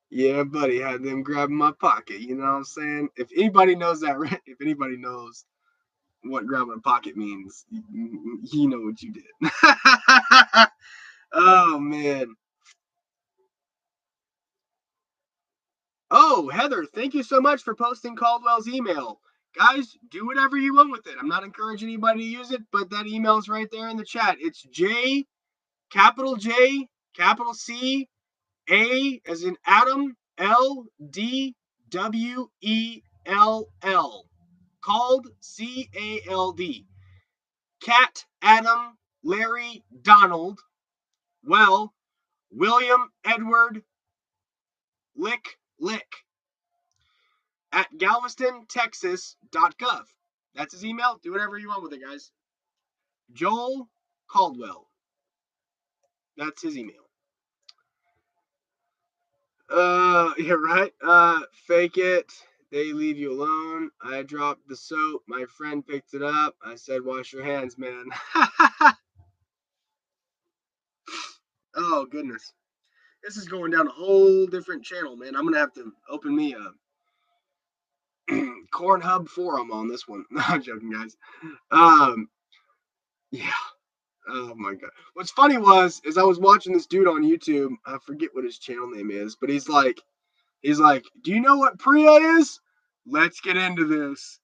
Yeah, buddy. Had them grabbing my pocket. You know what I'm saying? If anybody knows that, if anybody knows what grabbing a pocket means, you know what you did. Oh, man. Oh, Heather, thank you so much for posting Caldwell's email. Guys, do whatever you want with it. I'm not encouraging anybody to use it, but that email is right there in the chat. It's capital J, capital C, A as in Adam, L, D, W, E, L, L. Called, C-A-L-D. Cat, Adam, Larry, Donald, Well, William, Edward, Lick, at galvestontexas.gov. That's his email. Do whatever you want with it, guys. Joel Caldwell. That's his email. Yeah, right. Fake it. They leave you alone. I dropped the soap. My friend picked it up. I said, wash your hands, man. Oh, goodness. This is going down a whole different channel, man. I'm going to have to open me a Corn Hub forum on this one. No, I'm joking, guys. Yeah. Oh my god. What's funny is I was watching this dude on YouTube. I forget what his channel name is, but he's like, do you know what Priya is? Let's get into this.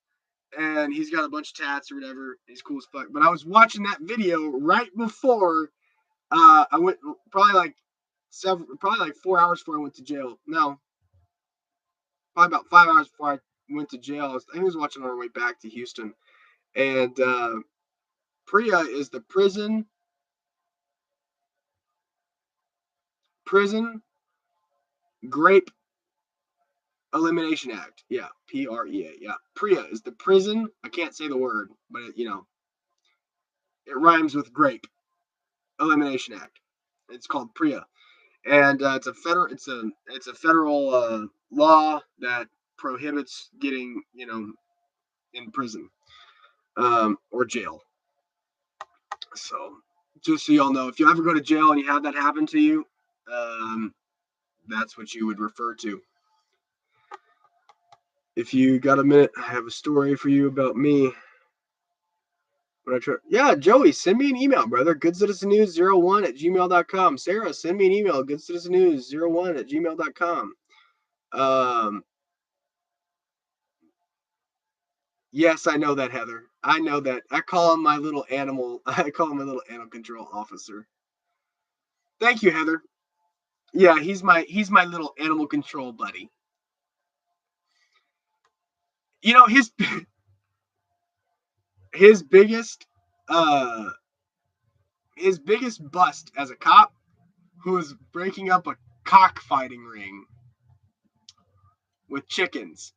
And he's got a bunch of tats or whatever. He's cool as fuck. But I was watching that video right before I went, probably like 4 hours before I went to jail. No, probably about 5 hours before I went to jail. I think I was watching on our way back to Houston. And Priya is the prison grape Elimination Act. Yeah, PREA. Yeah, PREA is the prison. I can't say the word, but it rhymes with grape. Elimination Act. It's called PREA, and it's a federal law that prohibits getting in prison or jail. So just so y'all know, if you ever go to jail and you have that happen to you, that's what you would refer to. If you got a minute, I have a story for you about me. When I try, yeah, Joey, send me an email, brother. goodcitizennews01@gmail.com. Sarah, send me an email. goodcitizennews01@gmail.com. Yes, I know that, Heather. I know that. I call him my little animal. I call him my little animal control officer. Thank you, Heather. Yeah, he's my little animal control buddy. You know his biggest uh his biggest bust as a cop, who was breaking up a cockfighting ring with chickens,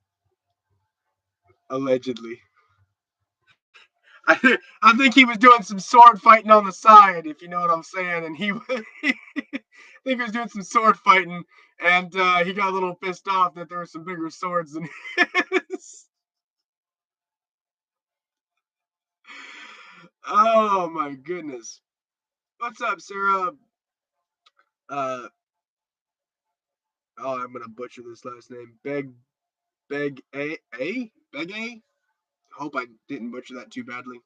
allegedly. I think he was doing some sword fighting on the side, if you know what I'm saying. And I think he was doing some sword fighting, and he got a little pissed off that there were some bigger swords than his. Oh my goodness! What's up, Sarah? Uh, oh, I'm gonna butcher this last name. Beg a. Hope I didn't butcher that too badly.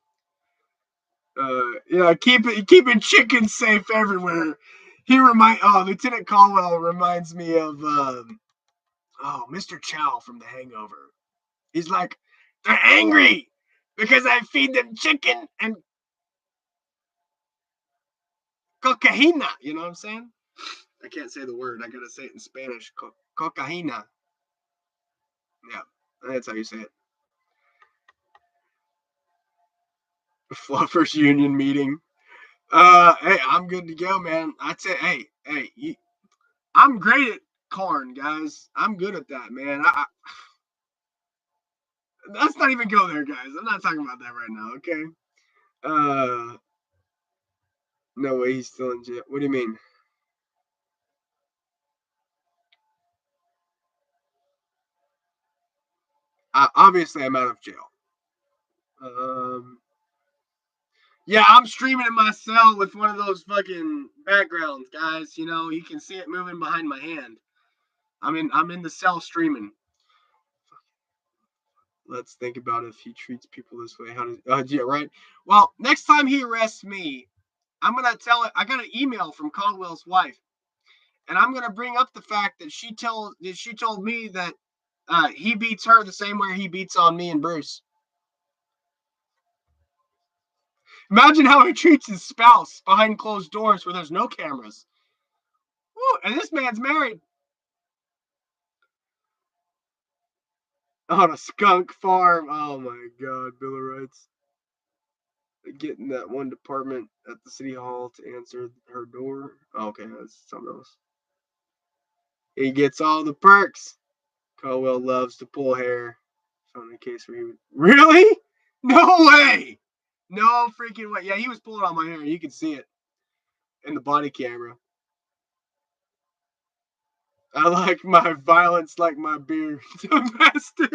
Yeah, keeping chickens safe everywhere. Lieutenant Caldwell reminds me of Mr. Chow from The Hangover. He's like, they're angry because I feed them chicken and cocaína. You know what I'm saying? I can't say the word. I gotta say it in Spanish. Cocaína. Yeah, that's how you say it. Fluffers Union meeting. Hey, I'm good to go, man. I'd say, I'm great at corn, guys. I'm good at that, man. Let's not even go there, guys. I'm not talking about that right now, okay? Uh, no way, he's still in jail. What do you mean? Obviously, I'm out of jail. Um, yeah, I'm streaming in my cell with one of those fucking backgrounds, guys. You know, you can see it moving behind my hand. I'm in the cell streaming. Let's think about if he treats people this way. How does? Yeah, right. Well, next time he arrests me, I'm gonna tell it. I got an email from Caldwell's wife, and I'm gonna bring up the fact that she told me that he beats her the same way he beats on me and Bruce. Imagine how he treats his spouse behind closed doors where there's no cameras. Woo, and this man's married. On a skunk farm. Oh my God, Bill of Rights. Getting that one department at the city hall to answer her door. Oh, okay, that's something else. He gets all the perks. Caldwell loves to pull hair. Found a case where he would. Really? No way! No freaking way. Yeah, he was pulling on my hair. You could see it in the body camera. I like my violence like my beer. Domestic.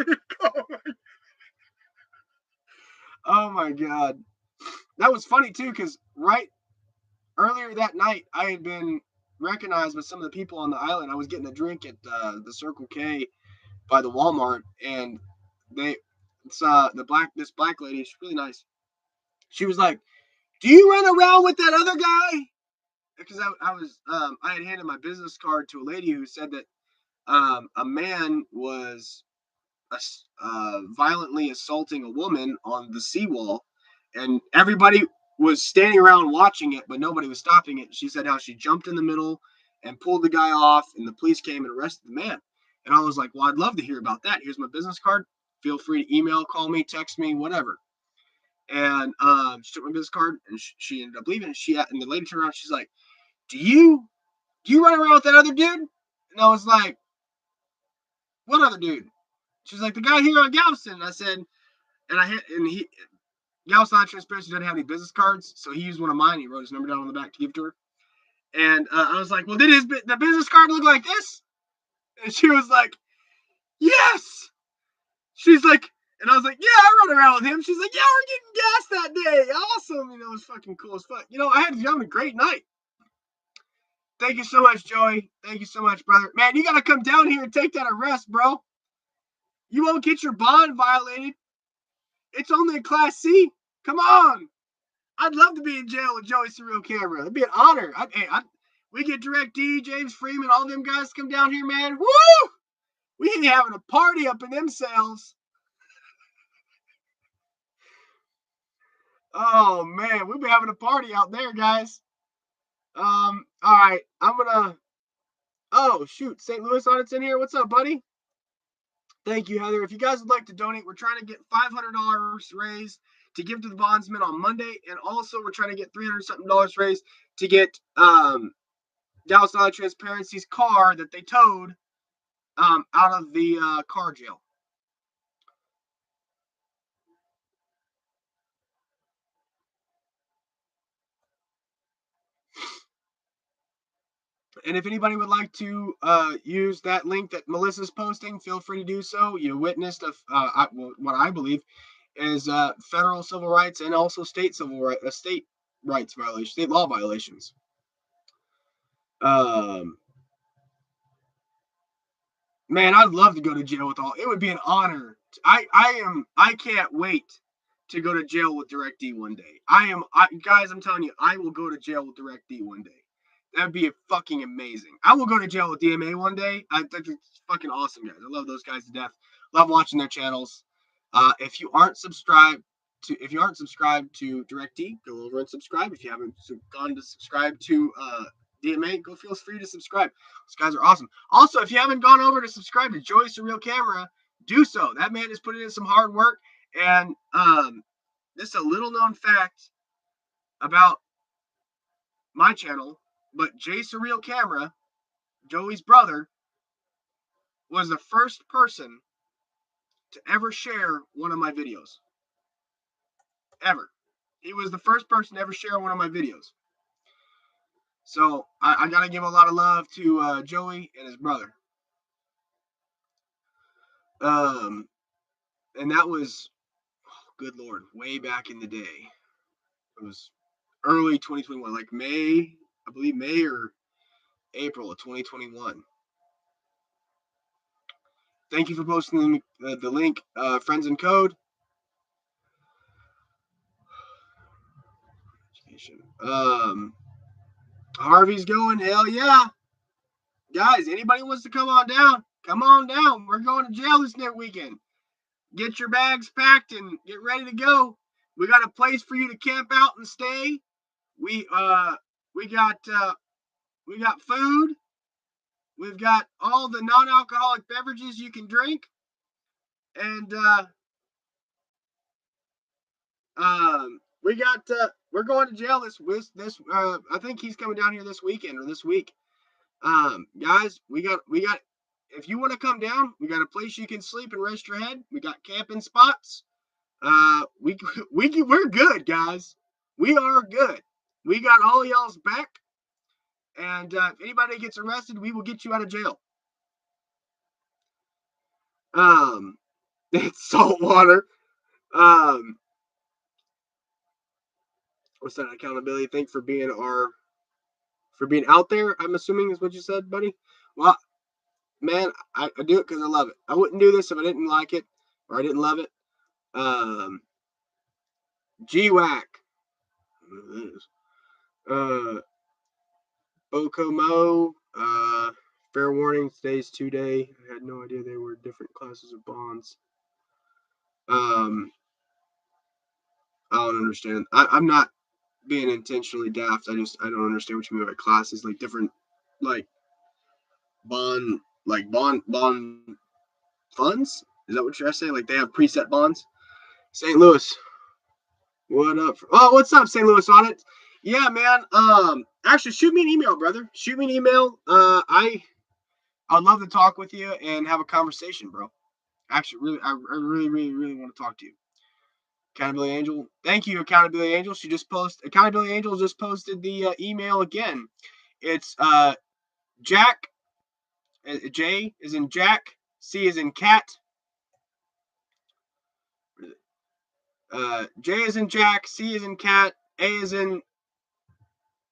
Oh my God. That was funny too, because right earlier that night, I had been recognized by some of the people on the island. I was getting a drink at the Circle K by the Walmart, and they, it's this black lady. She's really nice. She was like, "Do you run around with that other guy?" Because I had handed my business card to a lady who said that a man was violently assaulting a woman on the seawall, and everybody was standing around watching it, but nobody was stopping it. She said how she jumped in the middle and pulled the guy off, and the police came and arrested the man. And I was like, well, I'd love to hear about that. Here's my business card. Feel free to email, call me, text me, whatever. And she took my business card, and she ended up leaving. And the lady turned around. She's like, "Do you run around with that other dude?" And I was like, "What other dude?" She's like, "The guy here on Galveston." And I said, and he Galveston Transparency doesn't have any business cards, so he used one of mine. He wrote his number down on the back to give to her. And I was like, "Well, did the business card look like this?" And she was like, "Yes." She's like, and I was like, "Yeah, I run around with him." She's like, "Yeah, we're getting gas that day. Awesome." You know, it was fucking cool as fuck. You know, I had a great night. Thank you so much, Joey. Thank you so much, brother. Man, you gotta come down here and take that arrest, bro. You won't get your bond violated. It's only a Class C. Come on. I'd love to be in jail with Joey Surreal Camera. It'd be an honor. We get Direct D, James Freeman, all them guys come down here, man. Woo! We be having a party up in them cells. Oh man, we'll be having a party out there, guys. All right, I'm gonna. Oh shoot, St. Louis audit's in here. What's up, buddy? Thank you, Heather. If you guys would like to donate, we're trying to get $500 raised to give to the bondsman on Monday, and also we're trying to get $300 something raised to get Dallas Valley Transparency's car that they towed out of the car jail. And if anybody would like to use that link that Melissa's posting, feel free to do so. You witnessed what I believe is federal civil rights and also state rights violations, state law violations. Man, I'd love to go to jail with all. It would be an honor. I can't wait to go to jail with Direct D one day. Guys, I'm telling you, I will go to jail with Direct D one day. That'd be fucking amazing. I will go to jail with DMA one day. I think it's fucking awesome, guys. I love those guys to death. Love watching their channels. If you aren't subscribed to Direct D, go over and subscribe. If you haven't gone to subscribe to DMA, go feel free to subscribe. Those guys are awesome. Also, if you haven't gone over to subscribe to Joey Surreal Camera, do so. That man is putting in some hard work. And this is a little known fact about my channel, but Jay Surreal Camera, Joey's brother, was the first person to ever share one of my videos. Ever. He was the first person to ever share one of my videos. So I got to give a lot of love to Joey and his brother. And that was, good Lord, way back in the day. It was early 2021, like May, I believe May or April of 2021. Thank you for posting the link, Friends and Code. Harvey's going, hell yeah. Guys, anybody wants to come on down, come on down. We're going to jail this next weekend. Get your bags packed and get ready to go. We got a place for you to camp out and stay. We got food. We've got all the non-alcoholic beverages you can drink. And we're going to jail this I think he's coming down here this weekend or this week. Guys, we got if you want to come down, we got a place you can sleep and rest your head. We got camping spots. We're good, guys. We are good. We got all y'all's back. And if anybody gets arrested, we will get you out of jail. It's salt water. What's that? Accountability. Thanks for being out there. I'm assuming is what you said, buddy. Well, man, I do it because I love it. I wouldn't do this if I didn't like it or I didn't love it. GWAC. Bokomo. Fair warning, today's 2-day. I had no idea they were different classes of bonds. I don't understand. I'm not being intentionally daft. I don't understand what you mean by classes, like different, like bond funds. Is that what you're saying? Like they have preset bonds? St. Louis. What up? What's up, St. Louis Audit? Yeah, man. Actually, shoot me an email, brother. Shoot me an email. I'd love to talk with you and have a conversation, bro. Actually, I really want to talk to you. Accountability Angel. Thank you, Accountability Angel. Accountability Angel just posted the email again. It's Jack. J is in Jack. C is in cat. J is in Jack. C is in cat. A is in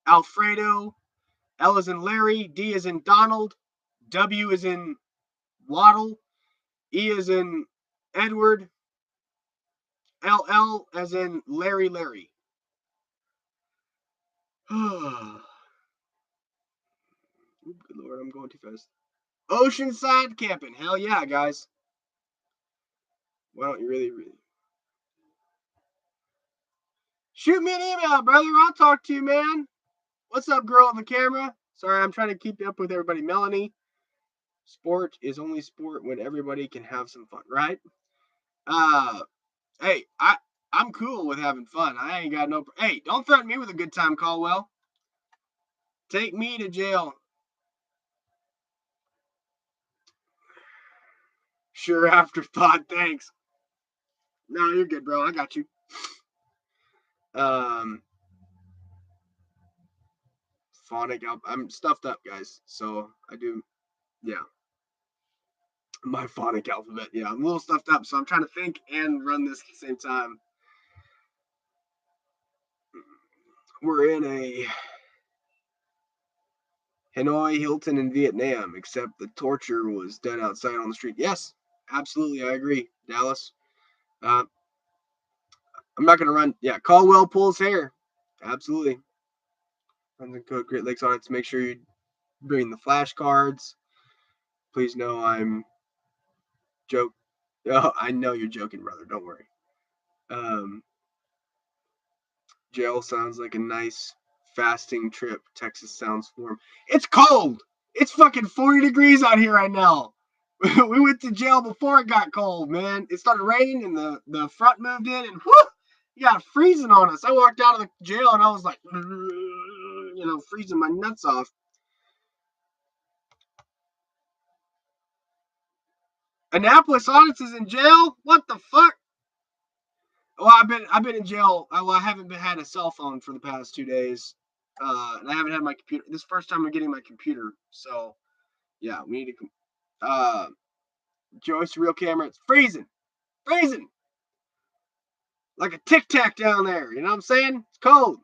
Alfredo. L is in Larry. D is in Donald. W is in Waddle. E as in Edward. LL as in Larry. Good Lord, I'm going too fast. Oceanside camping. Hell yeah, guys. Why don't you really? Shoot me an email, brother. I'll talk to you, man. What's up, girl on the camera? Sorry, I'm trying to keep up with everybody. Melanie. Sport is only sport when everybody can have some fun, right? Hey, I'm cool with having fun. I ain't got no. Hey, don't threaten me with a good time, Caldwell. Take me to jail. Sure, afterthought. Thanks. No, you're good, bro. I got you. Phonic. I'm stuffed up, guys. So I do. Yeah. My phonic alphabet. Yeah, I'm a little stuffed up, so I'm trying to think and run this at the same time. We're in a Hanoi Hilton in Vietnam, except the torture was done outside on the street. Yes, absolutely, I agree, Dallas. I'm not gonna run. Yeah, Caldwell pulls hair. Absolutely. Runs the code Great Lakes on it to make sure you bring the flashcards. Please know I'm joke. Oh, I know you're joking, brother. Don't worry. Jail sounds like a nice fasting trip. Texas sounds warm. It's cold. It's fucking 40 degrees out here right now. We went to jail before it got cold, man. It started raining and the front moved in and whoo, you got freezing on us. I walked out of the jail and I was like, freezing my nuts off. Annapolis Audits is in jail? What the fuck? Well, I've been in jail. I haven't had a cell phone for the past 2 days, and I haven't had my computer. This is the first time I'm getting my computer, so yeah, we need to. Joyce, real camera. It's freezing, like a tic tac down there. You know what I'm saying? It's cold.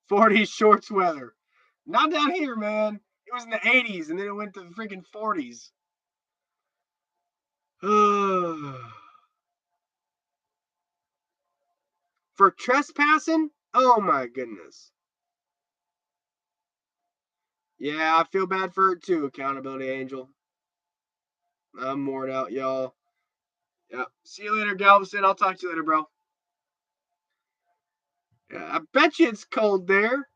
40s shorts weather. Not down here, man. It was in the 80s, and then it went to the freaking 40s. For trespassing? Oh my goodness. Yeah, I feel bad for it too, Accountability Angel. I'm worn out, y'all. Yeah. See you later, Galveston. I'll talk to you later, bro. Yeah, I bet you it's cold there.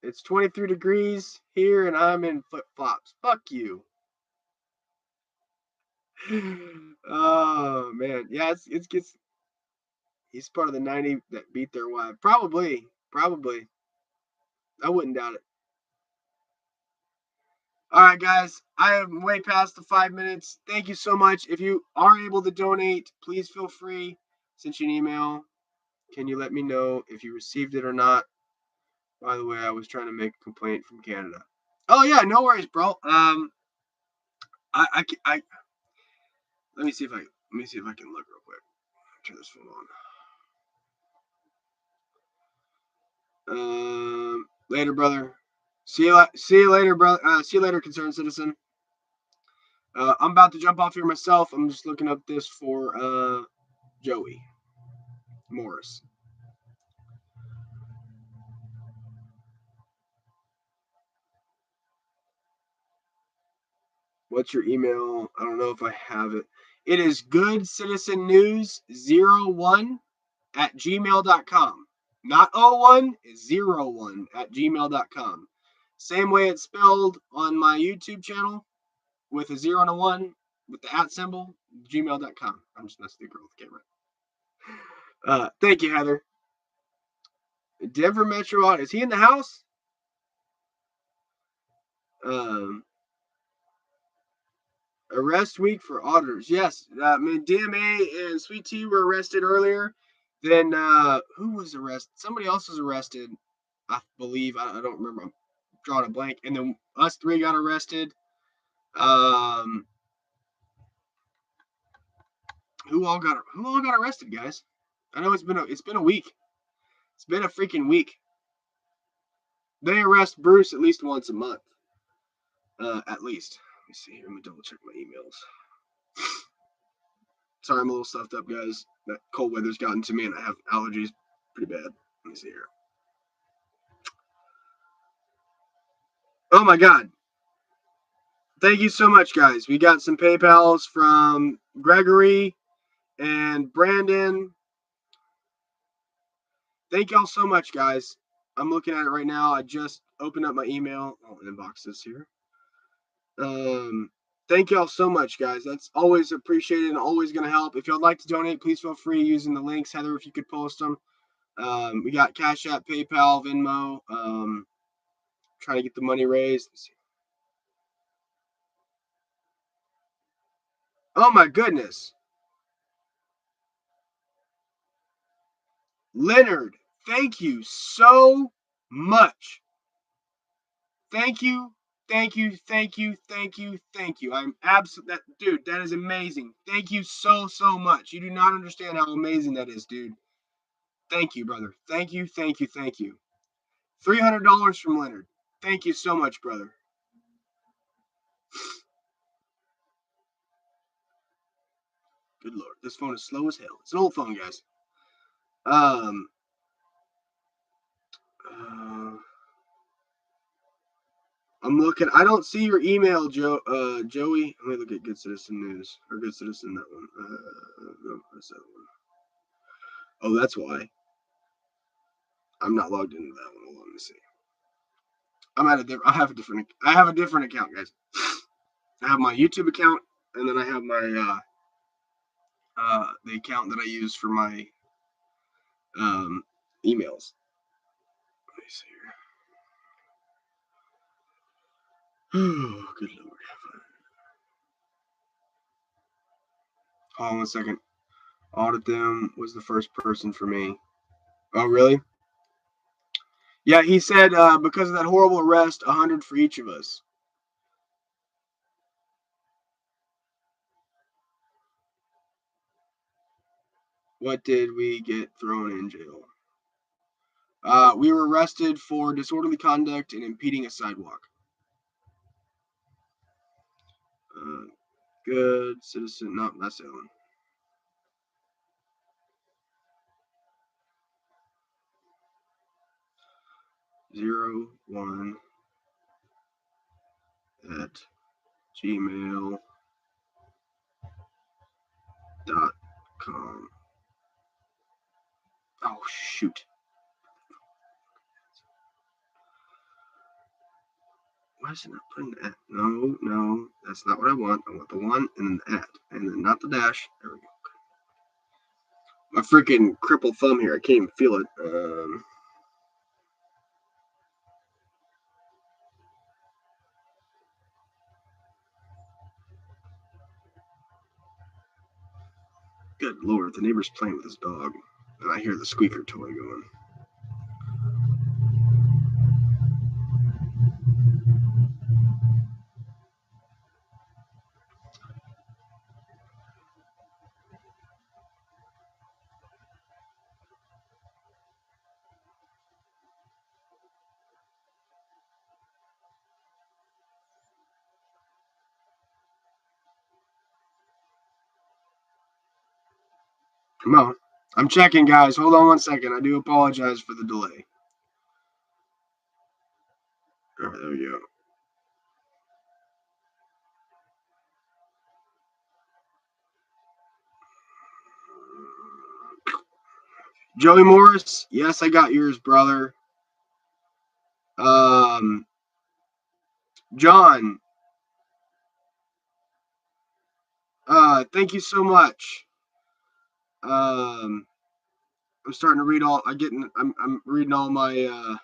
It's 23 degrees here, and I'm in flip flops. Fuck you. Oh man, yeah, it's gets. He's part of the 90 that beat their wife. Probably. I wouldn't doubt it. All right, guys. I am way past the 5 minutes. Thank you so much. If you are able to donate, please feel free. Send you an email. Can you let me know if you received it or not? By the way, I was trying to make a complaint from Canada. Oh yeah, no worries, bro. I let me see if I can look real quick. Turn this phone on. Later, brother. See you later, brother. See you later, concerned citizen. I'm about to jump off here myself. I'm just looking up this for Joey Morris. What's your email? I don't know if I have it. It is goodcitizennews01@gmail.com. Not 01, 01 at gmail.com. Same way it's spelled on my YouTube channel with a 0 and a 1 with the @ symbol, gmail.com. I'm just messing with the girl with the camera. Thank you, Heather. Denver Metro, is he in the house? Arrest week for auditors. Yes, DMA and Sweet Tea were arrested earlier. Then who was arrested? Somebody else was arrested, I believe. I don't remember. I'm drawing a blank. And then us three got arrested. Who all got arrested, guys? I know it's been a week. It's been a freaking week. They arrest Bruce at least once a month, at least. Let me see here. Let me double check my emails. Sorry, I'm a little stuffed up, guys. That cold weather's gotten to me, and I have allergies pretty bad. Let me see here. Oh my God. Thank you so much, guys. We got some PayPals from Gregory and Brandon. Thank y'all so much, guys. I'm looking at it right now. I just opened up my email. I'll inbox this here. Thank y'all so much, guys. That's always appreciated and always going to help. If y'all like to donate, please feel free using the links. Heather, if you could post them. We got Cash App, PayPal, Venmo. Trying to get the money raised. Oh my goodness. Leonard, thank you so much. Thank you. Thank you. Thank you. Thank you. Thank you. I'm absolutely, dude, that is amazing. Thank you so much. You do not understand how amazing that is, dude. Thank you, brother. Thank you. Thank you. Thank you. $300 from Leonard. Thank you so much, brother. Good Lord. This phone is slow as hell. It's an old phone, guys. I'm looking. I don't see your email, Joey. Let me look at Good Citizen News. Or Good Citizen, that one. No, that's that one. Oh, that's why. I'm not logged into that one. Hold on, let me see. I have a different account, guys. I have my YouTube account, and then I have my the account that I use for my emails. Let me see here. Oh, good Lord. Hold on 1 second. Audit them was the first person for me. Oh, really? Yeah, he said because of that horrible arrest, 100 for each of us. What did we get thrown in jail? We were arrested for disorderly conduct and impeding a sidewalk. Good Citizen. No, that's the other one. 01 at gmail.com. Oh, shoot. Why is it not putting the at? No, that's not what I want. I want the one and then the at, and then not the dash. There we go. My freaking crippled thumb here. I can't even feel it. Good Lord, the neighbor's playing with his dog, and I hear the squeaker toy going. Come on. I'm checking, guys. Hold on 1 second. I do apologize for the delay. All right, there we go. Joey Morris, yes, I got yours, brother. John, thank you so much. I'm starting to read I'm reading all my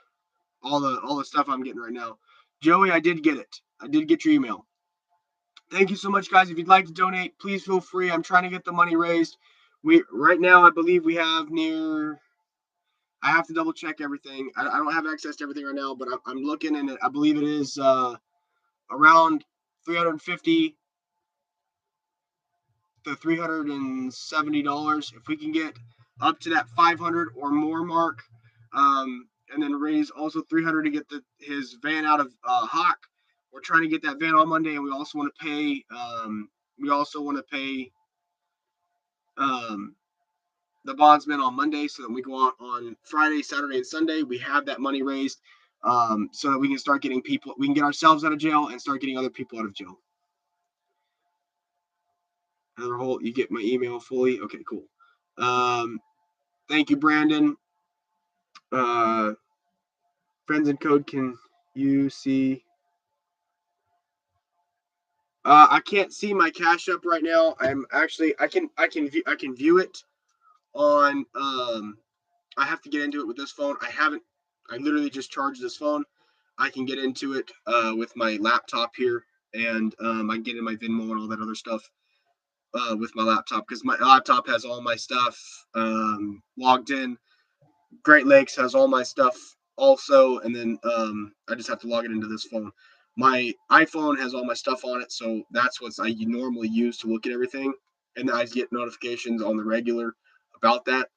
all the stuff I'm getting right now. Joey, I did get it. I did get your email. Thank you so much, guys. If you'd like to donate, please feel free. I'm trying to get the money raised. Right now, I believe we have near. I have to double check everything. I don't have access to everything right now, but I'm looking, and I believe it is around 350 to $370. If we can get up to that 500 or more mark, and then raise also 300 to get his van out of Hawk, we're trying to get that van on Monday, and we also want to pay. The bondsman on Monday, so that we go out on Friday, Saturday, and Sunday. We have that money raised, so that we can start getting people. We can get ourselves out of jail and start getting other people out of jail. Another whole. You get my email fully. Okay, cool. Thank you, Brandon. Friends and code. Can you see? I can't see my Cash App right now. I'm actually. I can view it on. I have to get into it with this phone. I haven't. I literally just charged this phone. I can get into it with my laptop here, and I can get in my Venmo and all that other stuff with my laptop, because my laptop has all my stuff logged in. Great Lakes has all my stuff also, and then I just have to log it into this phone. My iPhone has all my stuff on it, so that's what I normally use to look at everything, and I get notifications on the regular about that.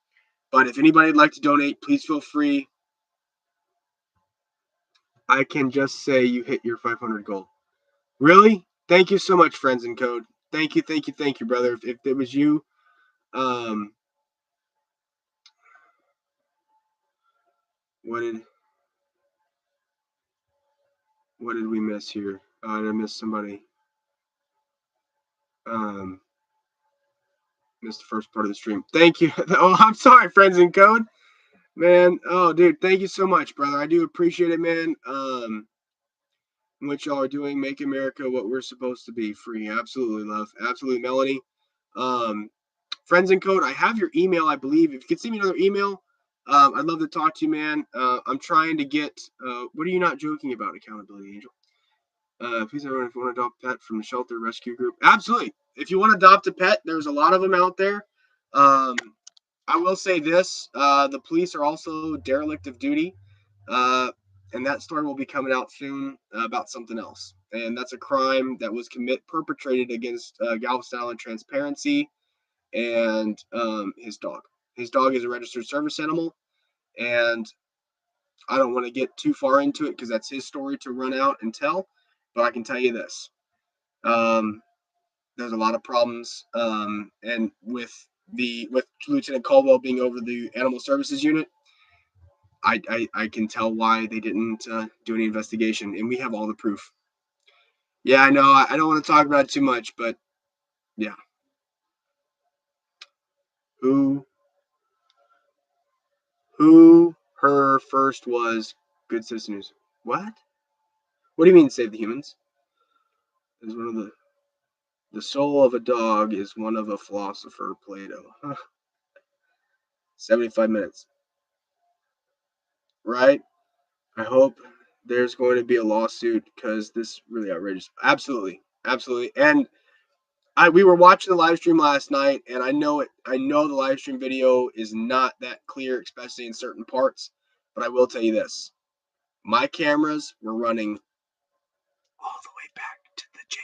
But if anybody would like to donate, please feel free. I can just say you hit your 500 goal. Really? Thank you so much, Friends in Code. Thank you, brother. If it was you, what did we miss here? Did I miss somebody? Missed the first part of the stream. Thank you. Oh, I'm sorry, Friends in Code. Man, oh, dude, thank you so much, brother. I do appreciate it, man. What y'all are doing, make America what we're supposed to be, free. Absolutely, love. Absolutely, Melanie. Friends in Code, I have your email, I believe. If you could send me another email, I'd love to talk to you, man. I'm trying to get, what are you not joking about, Accountability Angel? Please, everyone, if you want to adopt a pet from the shelter rescue group, absolutely. If you want to adopt a pet, there's a lot of them out there. I will say this: the police are also derelict of duty, and that story will be coming out soon about something else. And that's a crime that was perpetrated against Galveston Island Transparency and his dog. His dog is a registered service animal, and I don't want to get too far into it because that's his story to run out and tell. But I can tell you this: there's a lot of problems, and with Lieutenant Caldwell being over the Animal Services Unit, I can tell why they didn't do any investigation, and we have all the proof. Yeah, I know. I don't want to talk about it too much, but yeah. Who her first was Good Citizen News. What? What do you mean save the humans? Is one of the soul of a dog is one of a philosopher, Plato. 75 minutes. Right? I hope there's going to be a lawsuit because this is really outrageous. Absolutely. Absolutely. And we were watching the live stream last night, and I know the live stream video is not that clear, especially in certain parts. But I will tell you this: my cameras were running all the way back to the jail.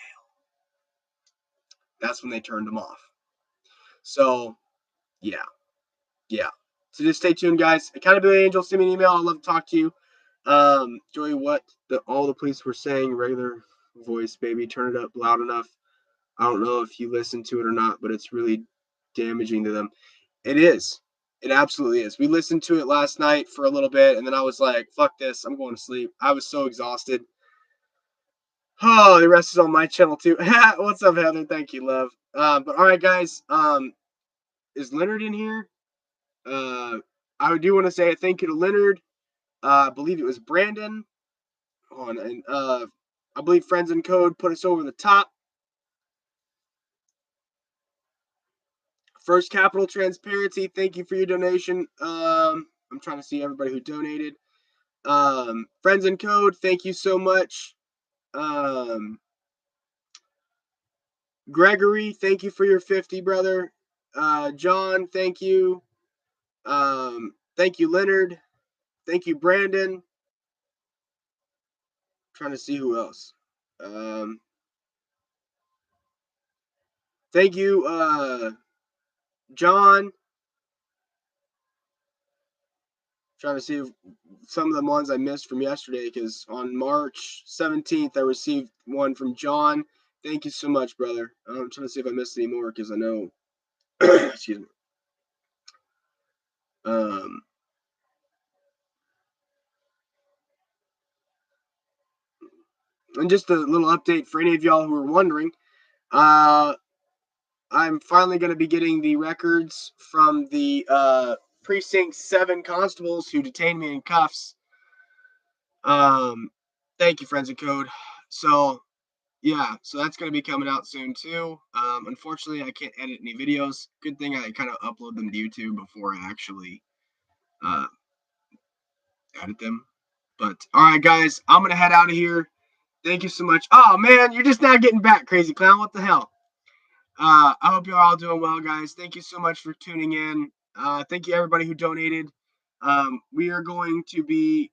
That's when they turned them off. So, yeah. So just stay tuned, guys. Accountability Angel, send me an email. I'd love to talk to you. Joey, what all the police were saying, regular voice, baby, turn it up loud enough. I don't know if you listen to it or not, but it's really damaging to them. It is. It absolutely is. We listened to it last night for a little bit, and then I was like, fuck this. I'm going to sleep. I was so exhausted. Oh, the rest is on my channel, too. What's up, Heather? Thank you, love. But all right, guys. Is Leonard in here? I do want to say a thank you to Leonard. I believe it was Brandon. And I believe Friends in Code put us over the top. First Capital Transparency, thank you for your donation. I'm trying to see everybody who donated. Friends in Code, thank you so much. Gregory, thank you for your 50, brother. John, thank you. Thank you, Leonard. Thank you, Brandon. I'm trying to see who else. Thank you, John. Trying to see if some of the ones I missed from yesterday, because on March 17th I received one from John. Thank you so much, brother. I'm trying to see if I missed any more, because I know. Excuse me. And just a little update for any of y'all who are wondering. I'm finally going to be getting the records from the Precinct 7 constables who detained me in cuffs. Thank you, Forensic Code. So, yeah, so that's going to be coming out soon, too. Unfortunately, I can't edit any videos. Good thing I kind of upload them to YouTube before I actually edit them. But, all right, guys, I'm going to head out of here. Thank you so much. Oh, man, you're just not getting back, Crazy Clown. What the hell? I hope you're all doing well, guys. Thank you so much for tuning in. Thank you, everybody who donated. We are going to be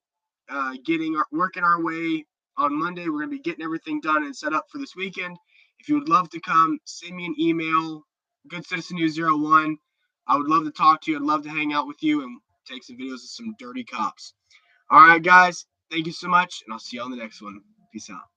working our way on Monday. We're going to be getting everything done and set up for this weekend. If you would love to come, send me an email, GoodCitizenU01. I would love to talk to you. I'd love to hang out with you and take some videos of some dirty cops. All right, guys. Thank you so much, and I'll see you on the next one. Peace out.